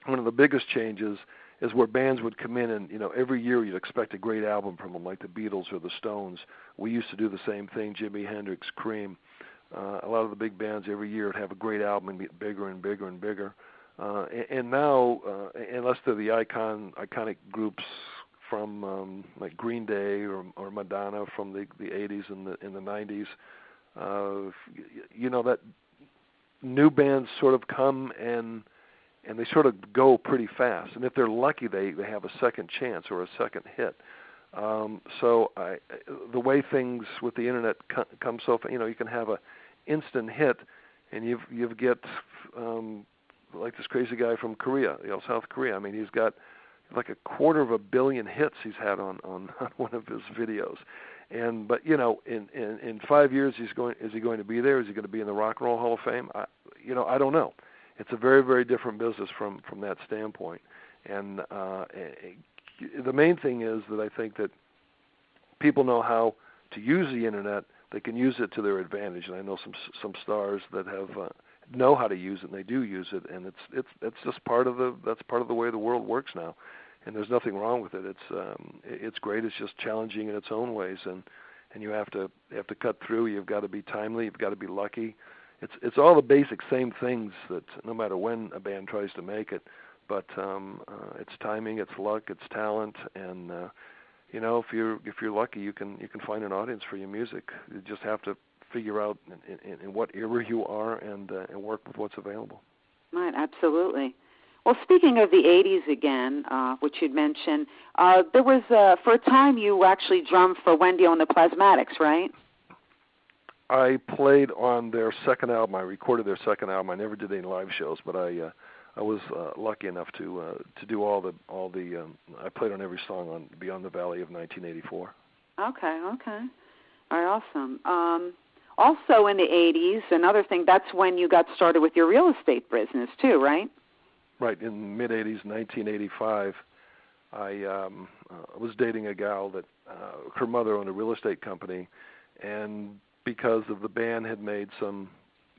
one of the biggest changes is where bands would come in and, every year you'd expect a great album from them, like the Beatles or the Stones. We used to do the same thing, Jimi Hendrix, Cream. A lot of the big bands every year would have a great album and get bigger and bigger and bigger. And now, unless they're the iconic groups from like Green Day or Madonna from the 80s and the 90s, that new bands sort of come and they sort of go pretty fast. And if they're lucky, they have a second chance or a second hit. So the way things with the internet come so fast, you can have a instant hit, and you get like this crazy guy from Korea, South Korea. I mean, he's got like 250 million hits he's had on one of his videos. But in 5 years is he going to be there? Is he going to be in the Rock and Roll Hall of Fame? I don't know. It's a very, very different business from that standpoint. And the main thing is that I think that people know how to use the internet. They can use it to their advantage. And I know some stars that have know how to use it, and they do use it. And it's just part of the way the world works now. And there's nothing wrong with it. It's great. It's just challenging in its own ways, and you have to cut through. You've got to be timely. You've got to be lucky. It's all the basic same things that no matter when a band tries to make it, but it's timing, it's luck, it's talent, and if you're lucky, you can find an audience for your music. You just have to figure out in what era you are and work with what's available. Right, absolutely. Well, speaking of the 80s again, which you'd mentioned, there was, for a time, you actually drummed for Wendy and the Plasmatics, right? I played on their second album. I recorded their second album. I never did any live shows, but I was lucky enough to do all the. I played on every song on Beyond the Valley of 1984. Okay. All right, awesome. Also in the 80s, another thing, that's when you got started with your real estate business too, right? Right, in mid-'80s, 1985, I was dating a gal that her mother owned a real estate company, and because of the band had made some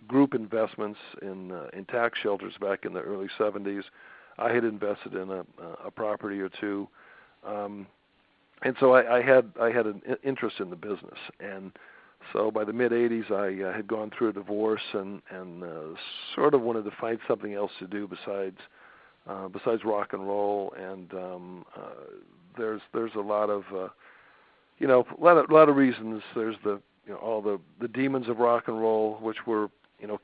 group investments in tax shelters back in the early 70s, I had invested in a property or two, and so I had an interest in the business. And so by the mid-'80s, I had gone through a divorce and sort of wanted to find something else to do besides rock and roll. And there's a lot of a lot of reasons. There's all the demons of rock and roll, which were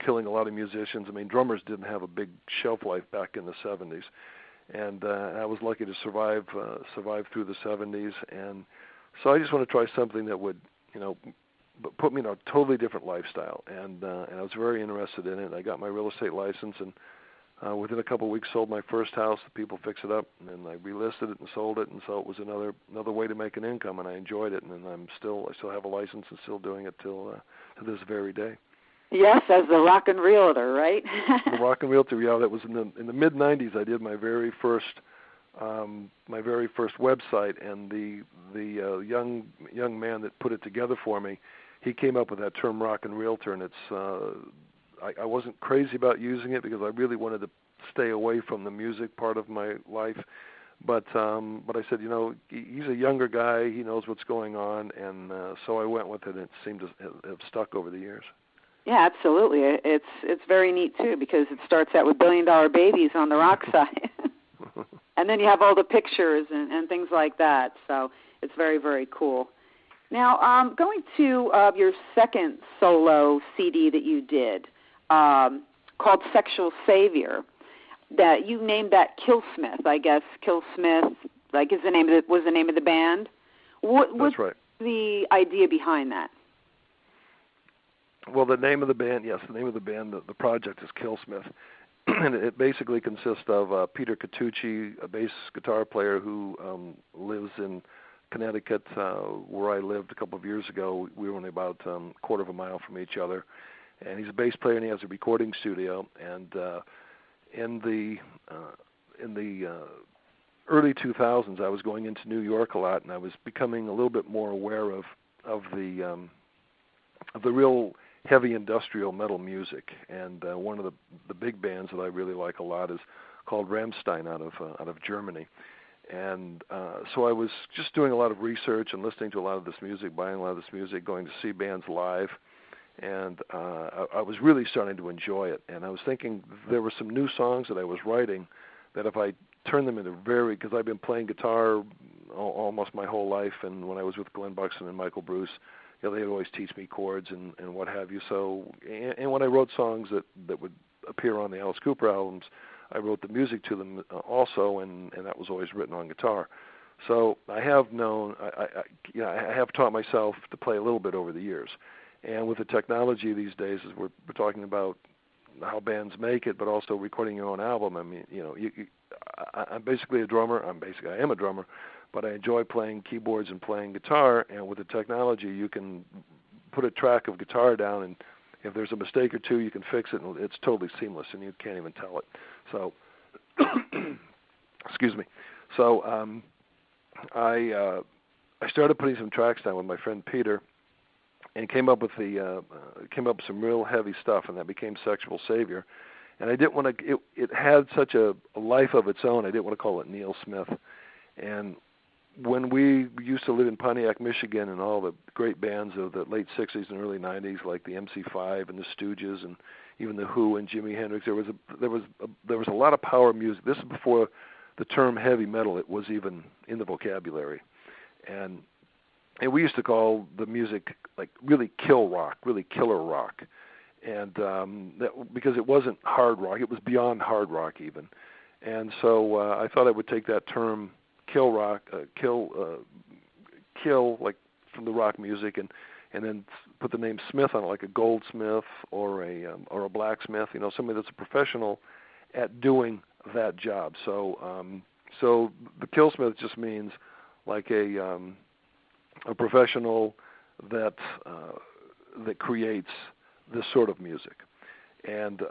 killing a lot of musicians. I mean, drummers didn't have a big shelf life back in the 70s, and I was lucky to survive through the 70s. And so I just want to try something that would put me in a totally different lifestyle, and I was very interested in it. I got my real estate license, and within a couple of weeks sold my first house. The people fixed it up, and then I relisted it and sold it, and so it was another way to make an income, and I enjoyed it. And I still have a license and still doing it till to this very day. Yes, as the rock and realtor, right? The rock and realtor, yeah. That was in the mid '90s. I did my very first my very first website, and the young man that put it together for me, he came up with that term rock and realtor, and it's I wasn't crazy about using it because I really wanted to stay away from the music part of my life, but I said, he's a younger guy, he knows what's going on, and so I went with it, and it seemed to have stuck over the years. Yeah, absolutely. It's very neat too, because it starts out with $1 Billion Babies on the rock side. And then you have all the pictures and things like that. So it's very, very cool. Now, going to your second solo CD that you did, called Sexual Savior, that you named that Killsmith, I guess. Killsmith, like, was the name of the band. That's right. The idea behind that? Well, the name of the band, the project is Killsmith. And it basically consists of Peter Catucci, a bass guitar player who lives in Connecticut, where I lived a couple of years ago. We were only about a quarter of a mile from each other. And he's a bass player, and he has a recording studio. And in the early 2000s, I was going into New York a lot, and I was becoming a little bit more aware of the real heavy industrial metal music, and one of the big bands that I really like a lot is called Rammstein out of Germany. And so I was just doing a lot of research and listening to a lot of this music, buying a lot of this music, going to see bands live, and I was really starting to enjoy it. And I was thinking there were some new songs that I was writing that if I turned them into because I've been playing guitar almost my whole life, and when I was with Glenn Buxton and Michael Bruce, they'd always teach me chords and what have you. So, and when I wrote songs that would appear on the Alice Cooper albums, I wrote the music to them also, and that was always written on guitar. So I have known, I have taught myself to play a little bit over the years. And with the technology these days, as we're talking about how bands make it, but also recording your own album. I mean, I'm basically a drummer. I am a drummer. But I enjoy playing keyboards and playing guitar, and with the technology, you can put a track of guitar down, and if there's a mistake or two, you can fix it, and it's totally seamless, and you can't even tell it. So, excuse me. So I started putting some tracks down with my friend Peter, and came up with some real heavy stuff, and that became Sexual Savior. And I didn't want to. It had such a life of its own. I didn't want to call it Neal Smith, and when we used to live in Pontiac, Michigan, and all the great bands of the late 60s and early 90s, like the MC5 and the Stooges and even the Who and Jimi Hendrix, there was a lot of power music. This is before the term heavy metal it was even in the vocabulary, and we used to call the music like really kill rock, really killer rock, and because it wasn't hard rock, it was beyond hard rock even, and so I thought I would take that term kill rock, kill like from the rock music, and then put the name Smith on it, like a goldsmith or a blacksmith, somebody that's a professional at doing that job. So so the Killsmith just means like a professional that creates this sort of music, and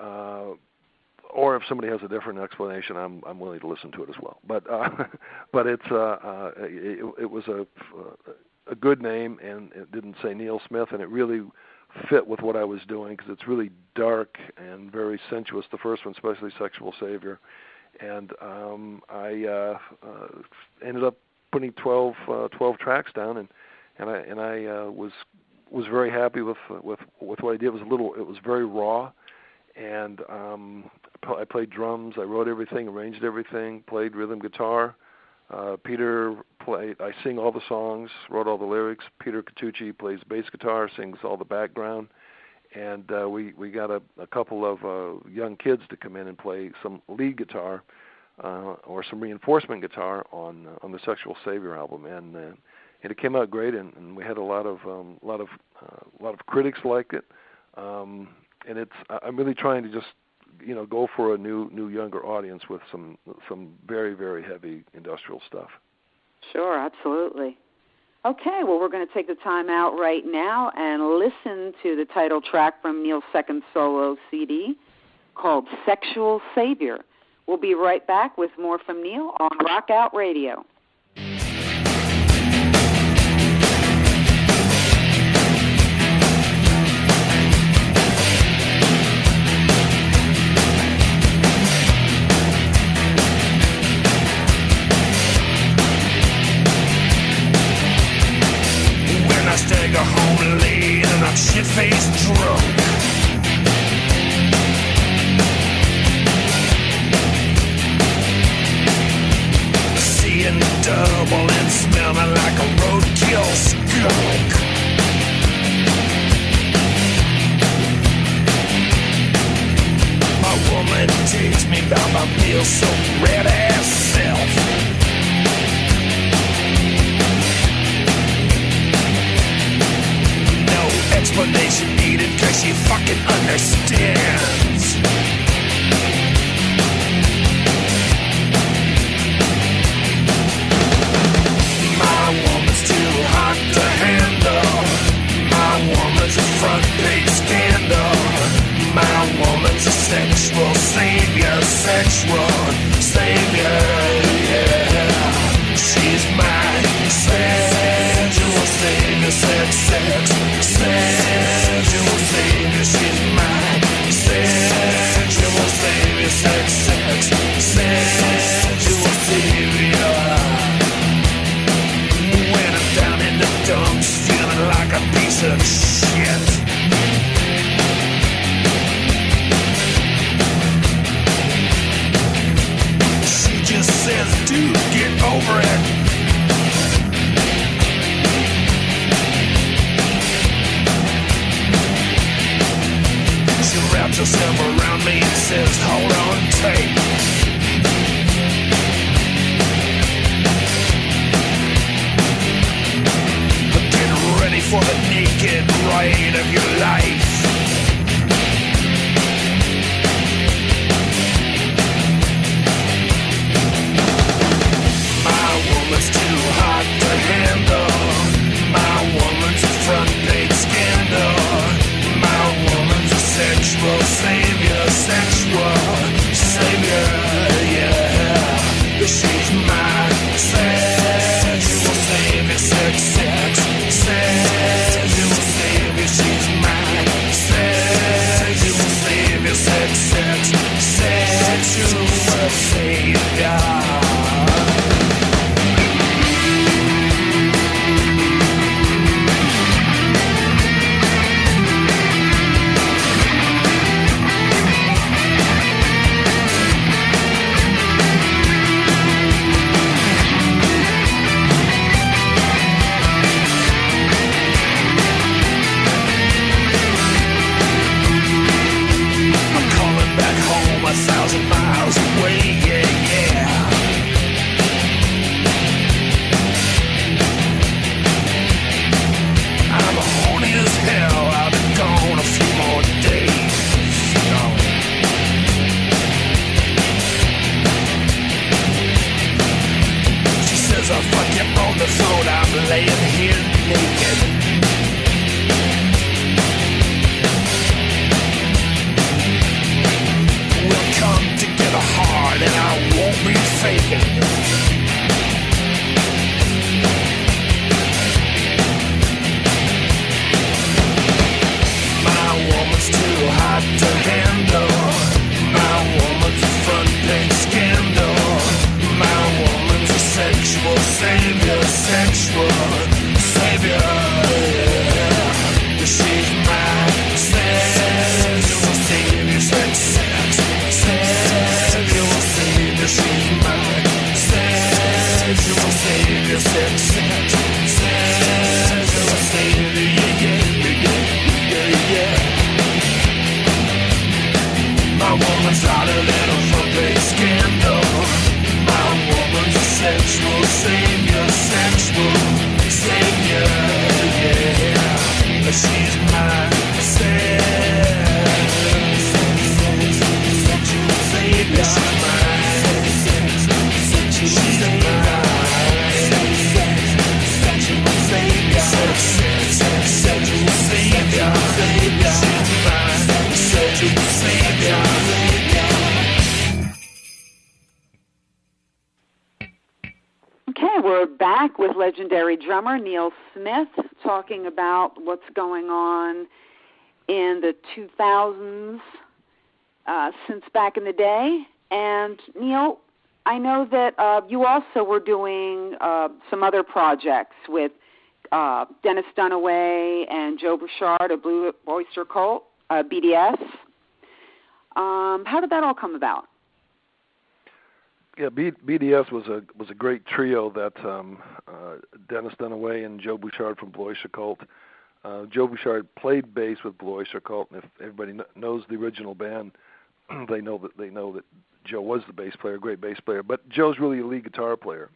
or if somebody has a different explanation, I'm willing to listen to it as well. But it's it was a good name, and it didn't say Neal Smith, and it really fit with what I was doing because it's really dark and very sensuous. The first one, especially Sexual Savior, and I ended up putting 12 tracks down, and I was very happy with what I did. It was very raw, and I played drums. I wrote everything, arranged everything, played rhythm guitar. Peter I sing all the songs, wrote all the lyrics. Peter Catucci plays bass guitar, sings all the background, and we got a couple of young kids to come in and play some lead guitar or some reinforcement guitar on the Sexual Savior album, and it came out great, and we had a lot of critics liked it, and I'm really trying to just go for a new younger audience with some very, very heavy industrial stuff. Sure, absolutely. Okay, well, we're going to take the time out right now and listen to the title track from Neal's second solo CD called Sexual Savior, We'll be right back with more from Neal on Rock Out Radio. When I stagger home late and I'm shit-faced drunk, seeing double and smelling like a roadkill skunk. My woman takes me by my meal so red-ass self. Explanation needed, cause she fucking understands. My woman's too hot to handle. My woman's a front page scandal. My woman's a sexual savior, yeah. She's my sensual savior, sensual savior. She's my sensual savior, sensual savior. When I'm down in the dumps, feeling like a piece of shit, she just says, dude, get over it. She wraps herself around me and says, hold on tight. But get ready for the naked ride of your life. My woman's too hot to handle. My woman's a front page scandal. My woman's a sexual savior, yeah. She's my sexual savior, sexual savior. She's my sexual savior, sexual savior. I'm calling back home 1,000 miles away, yeah. I'm horny as hell, I'll be gone a few more days, you know. She says I'll fuck you on the phone, I'm laying here naked. We'll come together hard and I won't be faking. My woman's too hot to handle. My woman's a front page scandal. My woman's a sexual savior, yeah. She's my sensual savior, sensual savior. She's my sensual savior, sensual savior, yeah. My woman's hotter than a front page scandal. My woman's a sexual savior, yeah. She's my sexual savior. Okay, we're back with legendary drummer Neal Smith talking about what's going on in the 2000s since back in the day. And, Neal, I know that you also were doing some other projects with Dennis Dunaway and Joe Bouchard of Blue Oyster Cult, BDS. How did that all come about? Yeah, BDS was a great trio that Dennis Dunaway and Joe Bouchard from Blue Oyster Cult. Joe Bouchard played bass with Blue Oyster Cult, and if everybody knows the original band, they know that Joe was the bass player, great bass player. But Joe's really a lead guitar player,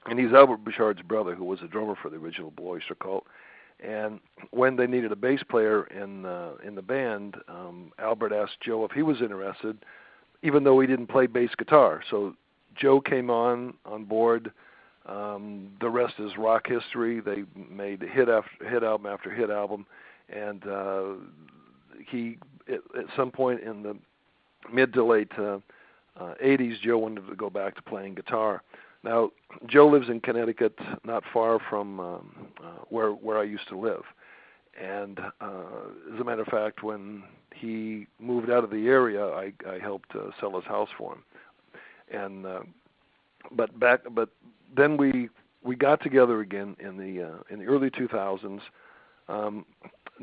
and he's Albert Bouchard's brother, who was a drummer for the original Blue Oyster Cult. And when they needed a bass player in the band, Albert asked Joe if he was interested, even though he didn't play bass guitar. So Joe came on board. The rest is rock history. They made hit album after hit album, and he at some point in the mid to late 80s, Joe wanted to go back to playing guitar. Now, Joe lives in Connecticut, not far from where I used to live. And as a matter of fact, when he moved out of the area, I helped sell his house for him. And but then we got together again in the early 2000s.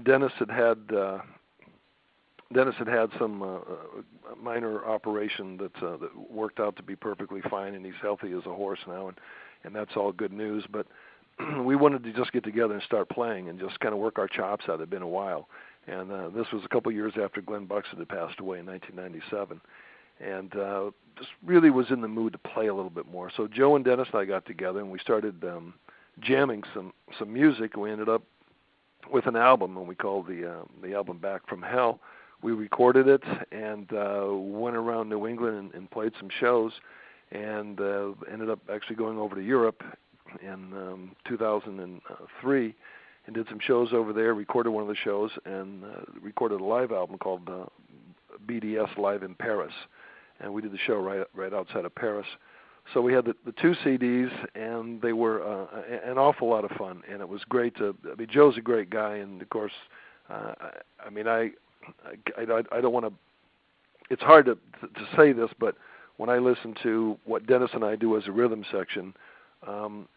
Dennis had some minor operation that worked out to be perfectly fine, and he's healthy as a horse now, and that's all good news. But we wanted to just get together and start playing and just kind of work our chops out. It had been a while, and this was a couple of years after Glenn Buxton had passed away in 1997, and just really was in the mood to play a little bit more. So Joe and Dennis and I got together, and we started jamming some music, and we ended up with an album, and we called the album Back from Hell. We recorded it and went around New England and played some shows, and ended up actually going over to Europe in 2003 and did some shows over there, recorded one of the shows, and recorded a live album called BDS Live in Paris. And we did the show right outside of Paris. So we had the two CDs, and they were an awful lot of fun, and it was great Joe's a great guy, and of course, I don't want to. It's hard to say this, but when I listen to what Dennis and I do as a rhythm section,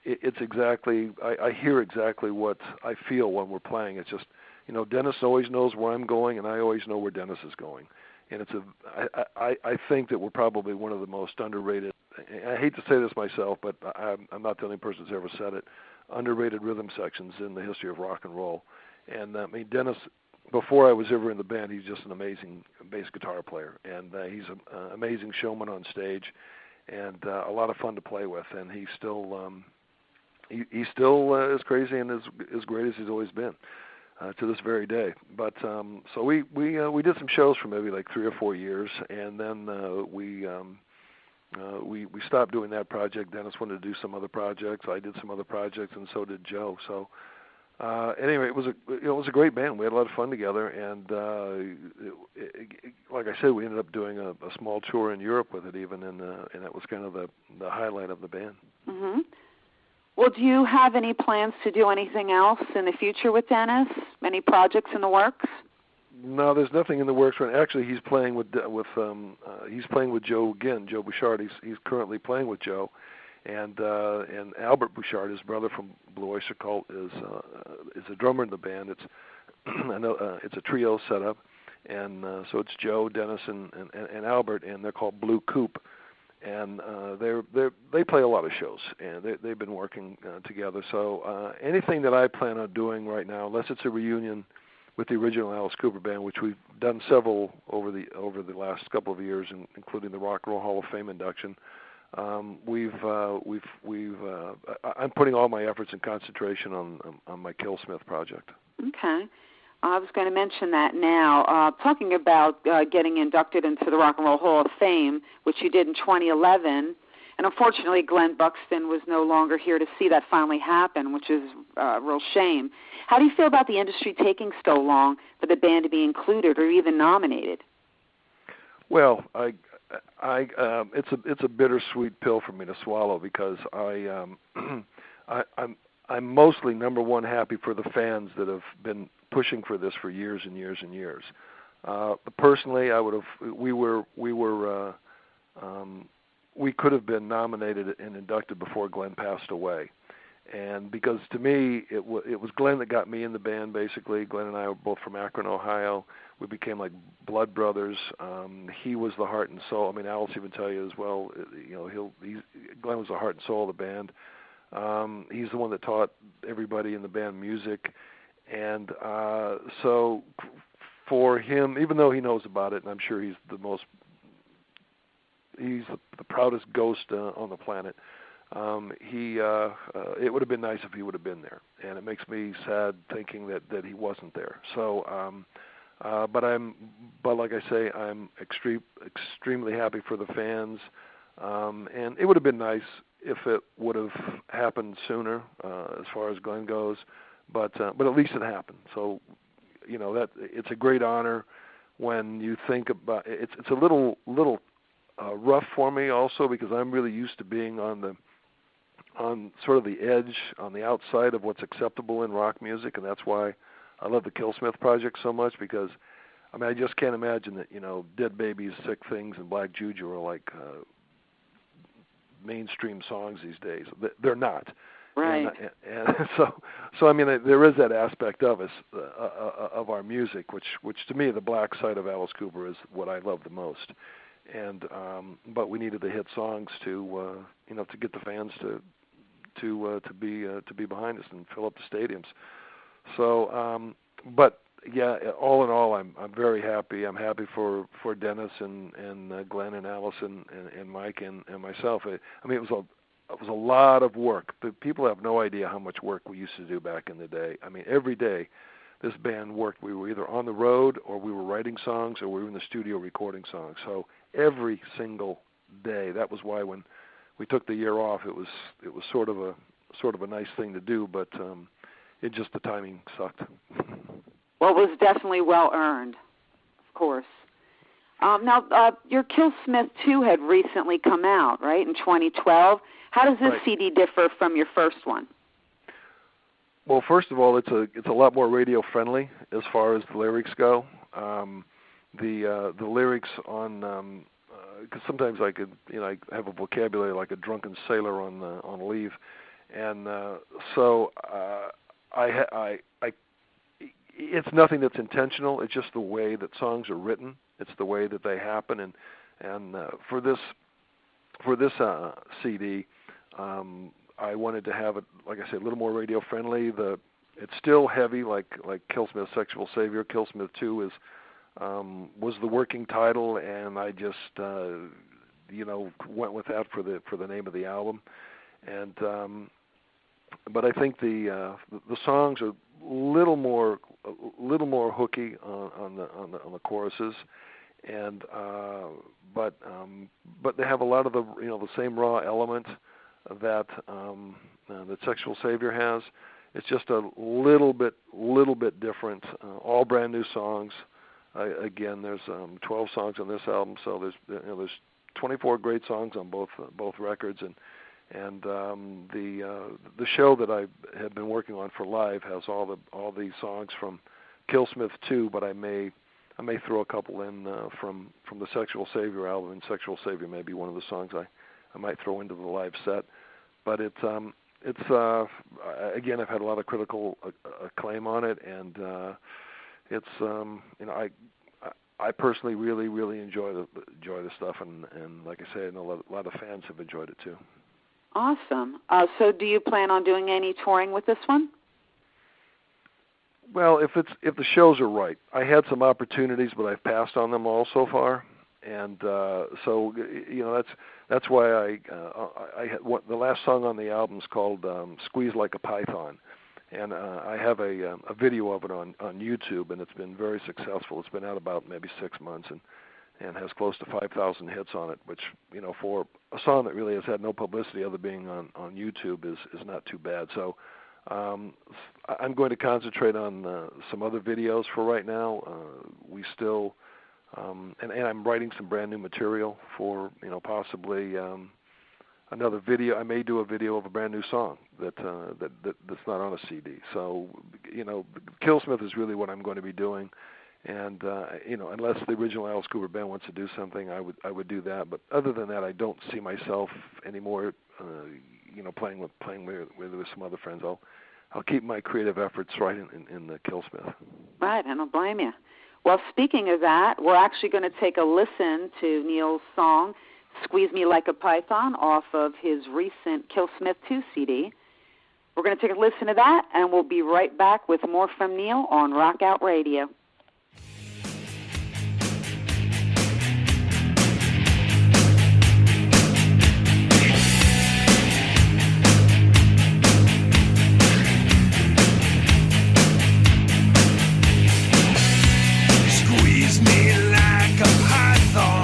it's exactly. I hear exactly what I feel when we're playing. It's just, Dennis always knows where I'm going, and I always know where Dennis is going. And I think that we're probably one of the most underrated. I hate to say this myself, but I'm not the only person that's ever said it. Underrated rhythm sections in the history of rock and roll. And Dennis, before I was ever in the band, he's just an amazing bass guitar player, and he's an amazing showman on stage, and a lot of fun to play with. And he's still he's still as crazy and as great as he's always been to this very day. But so we did some shows for maybe like 3 or 4 years, and then we stopped doing that project. Dennis wanted to do some other projects. I did some other projects, and so did Joe. So. Anyway, it was a great band. We had a lot of fun together, and like I said, we ended up doing a small tour in Europe with it, even, and that was kind of the highlight of the band. Mm-hmm. Well, do you have any plans to do anything else in the future with Dennis? Any projects in the works? No, there's nothing in the works right now. Actually, he's playing with Joe again. Joe Bouchard. He's currently playing with Joe. And Albert Bouchard, his brother from Blue Oyster Cult, is a drummer in the band. It's a trio setup, and so it's Joe, Dennis, and Albert, and they're called Blue Coupe, and they play a lot of shows, and they've been working together. So anything that I plan on doing right now, unless it's a reunion with the original Alice Cooper band, which we've done several over the last couple of years, including the Rock and Roll Hall of Fame induction. I'm putting all my efforts and concentration on my Neal Smith project. Okay. I was going to mention that now. Talking about getting inducted into the Rock and Roll Hall of Fame, which you did in 2011, and unfortunately Glenn Buxton was no longer here to see that finally happen, which is a real shame. How do you feel about the industry taking so long for the band to be included or even nominated? Well, it's a bittersweet pill for me to swallow because I'm mostly number one happy for the fans that have been pushing for this for years and years and years. Personally, we could have been nominated and inducted before Glenn passed away. And because to me, it was Glenn that got me in the band, basically. Glenn and I were both from Akron, Ohio. We became like blood brothers. He was the heart and soul. I mean, Al will even tell you as well, Glenn was the heart and soul of the band. He's the one that taught everybody in the band music. And so for him, even though he knows about it, and I'm sure he's the proudest ghost on the planet, it would have been nice if he would have been there, and it makes me sad thinking that he wasn't there. So, but like I say, I'm extremely happy for the fans, and it would have been nice if it would have happened sooner, as far as Glenn goes, but at least it happened. So, that it's a great honor when you think about it. It's a little rough for me also because I'm really used to being on sort of the edge, on the outside of what's acceptable in rock music, and that's why I love the Killsmith Project so much because, I mean, I just can't imagine that, Dead Babies, Sick Things, and Black Juju are like mainstream songs these days. They're not. Right. And so I mean, there is that aspect of us, of our music, which to me, the black side of Alice Cooper is what I love the most. And but we needed the hit songs to get the fans to be behind us and fill up the stadiums. So, but yeah, all in all, I'm very happy. I'm happy for Dennis and Glenn and Allison and Mike and myself. I mean, it was a lot of work. But people have no idea how much work we used to do back in the day. I mean, every day this band worked. We were either on the road or we were writing songs or we were in the studio recording songs. So every single day. That was why when we took the year off, it was sort of a nice thing to do, but the timing sucked. Well, it was definitely well earned, of course. Now, your Killsmith 2 had recently come out, right, in 2012. How does this CD differ from your first one? Well, first of all, it's a lot more radio friendly as far as the lyrics go. The lyrics on because sometimes I have a vocabulary like a drunken sailor on leave, and so it's nothing that's intentional. It's just the way that songs are written. It's the way that they happen, and for this CD, I wanted to have it, like I said, a little more radio friendly. It's still heavy, like Killsmith Sexual Savior. Killsmith 2 was the working title, and I just went with that for the name of the album. And but I think the songs are a little more hooky on the choruses, and but they have a lot of the same raw element that Sexual Savior has. It's just a little bit different. All brand new songs. Again, there's 12 songs on this album, so there's 24 great songs on both records, and the show that I have been working on for live has all the songs from Killsmith 2, but I may throw a couple in from the Sexual Savior album, and Sexual Savior may be one of the songs I might throw into the live set. But it's again, I've had a lot of critical acclaim on it, and I personally really enjoy the stuff, and like I say, I know a lot of fans have enjoyed it too. Awesome. So do you plan on doing any touring with this one? Well, if the shows are right. I had some opportunities, but I've passed on them all so far, and so that's why I had the last song on the album is called "Squeeze Like a Python," and I have a video of it on YouTube, and it's been very successful. It's been out about maybe 6 months, and has close to 5,000 hits on it, which for a song that really has had no publicity other being on YouTube is not too bad. So I'm going to concentrate on some other videos for right now. We still And I'm writing some brand new material for, possibly another video. I may do a video of a brand new song that's not on a CD. So, Killsmith is really what I'm going to be doing. And unless the original Alice Cooper band wants to do something, I would do that. But other than that, I don't see myself anymore. Playing with some other friends. I'll keep my creative efforts right in the Killsmith. Right, I don't blame you. Well, speaking of that, we're actually going to take a listen to Neal's song, Squeeze Me Like a Python, off of his recent Killsmith 2 CD. We're going to take a listen to that, and we'll be right back with more from Neal on Rock Out Radio. Squeezing like a python.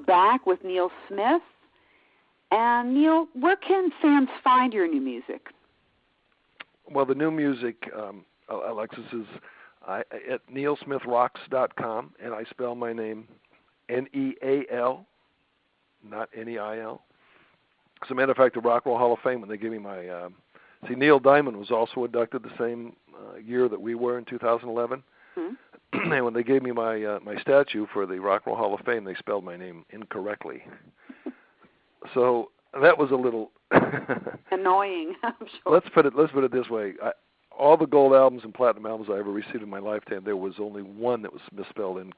back with Neal Smith. And, Neal, where can fans find your new music? Well, the new music, Alexis, is at nealsmithrocks.com, and I spell my name Neal, not Neil. As a matter of fact, the Rock and Roll Hall of Fame, when they gave me my... see, Neil Diamond was also inducted the same year that we were in 2011. Mm-hmm. And when they gave me my my statue for the Rock and Roll Hall of Fame, they spelled my name incorrectly. So that was a little annoying, I'm sure. Let's put it this way: all the gold albums and platinum albums I ever received in my lifetime, there was only one that was misspelled, and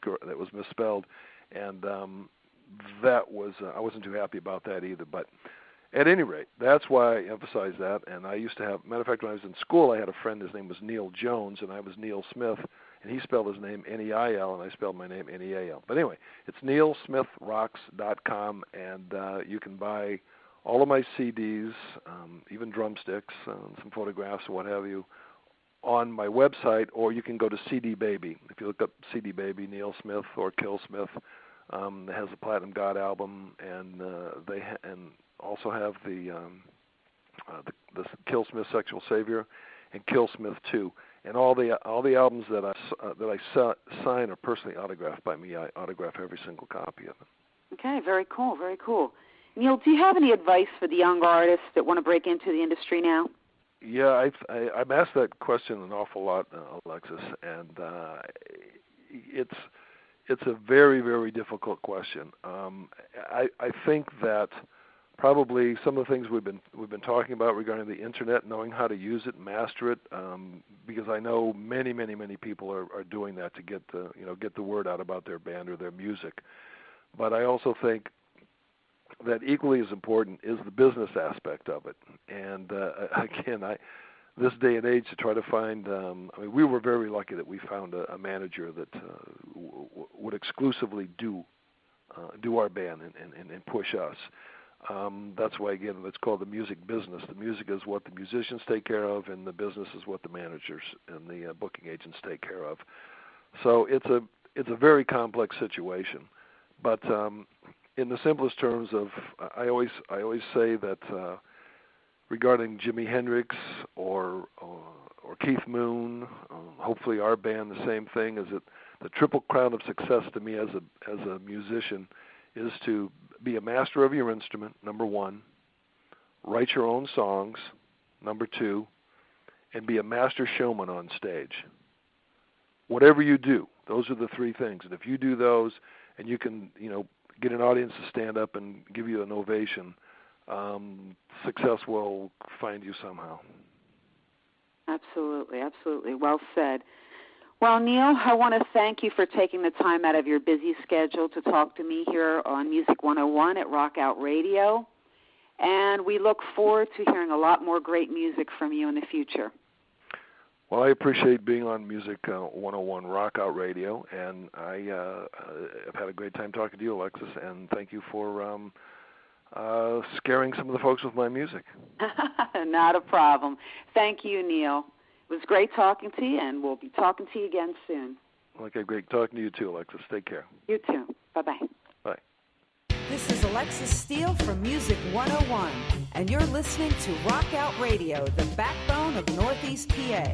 that was I wasn't too happy about that either. But at any rate, that's why I emphasize that. And I used to have, matter of fact, when I was in school, I had a friend. His name was Neal Jones, and I was Neal Smith. And he spelled his name Neil, and I spelled my name Neal. But anyway, it's nealsmithrocks.com, and you can buy all of my CDs, even drumsticks, some photographs, or what have you, on my website, or you can go to CD Baby. If you look up CD Baby, Neal Smith or Kill Smith, it has the Platinum God album, and they also have the Kill Smith Sexual Savior and Kill Smith 2. And all the albums that I sign are personally autographed by me. I autograph every single copy of them. Okay, very cool, very cool. Neal, do you have any advice for the young artists that want to break into the industry now? Yeah, I'm asked that question an awful lot, Alexis, and it's a very, very difficult question. I think that probably some of the things we've been talking about regarding the internet, knowing how to use it, master it, because I know many people are doing that to get the word out about their band or their music. But I also think that equally as important is the business aspect of it. And again, this day and age, to try to find, we were very lucky that we found a manager that would exclusively do our band and push us. That's why, again, it's called the music business. The music is what the musicians take care of, and the business is what the managers and the booking agents take care of. So it's a very complex situation. But in the simplest terms of, I always say that regarding Jimi Hendrix or Keith Moon, hopefully our band, the same thing, is that the triple crown of success to me as a musician is to be a master of your instrument, number one, write your own songs, number two, and be a master showman on stage. Whatever you do, those are the three things. And if you do those and you can, get an audience to stand up and give you an ovation, success will find you somehow. Absolutely, absolutely. Well said. Well, Neal, I want to thank you for taking the time out of your busy schedule to talk to me here on Music 101 at Rock Out Radio. And we look forward to hearing a lot more great music from you in the future. Well, I appreciate being on Music 101 Rock Out Radio, and I have had a great time talking to you, Alexis, and thank you for scaring some of the folks with my music. Not a problem. Thank you, Neal. It was great talking to you, and we'll be talking to you again soon. Okay, great talking to you too, Alexis. Take care. You too. Bye-bye. Bye. This is Alexis Steele from Music 101, and you're listening to Rock Out Radio, the backbone of Northeast PA.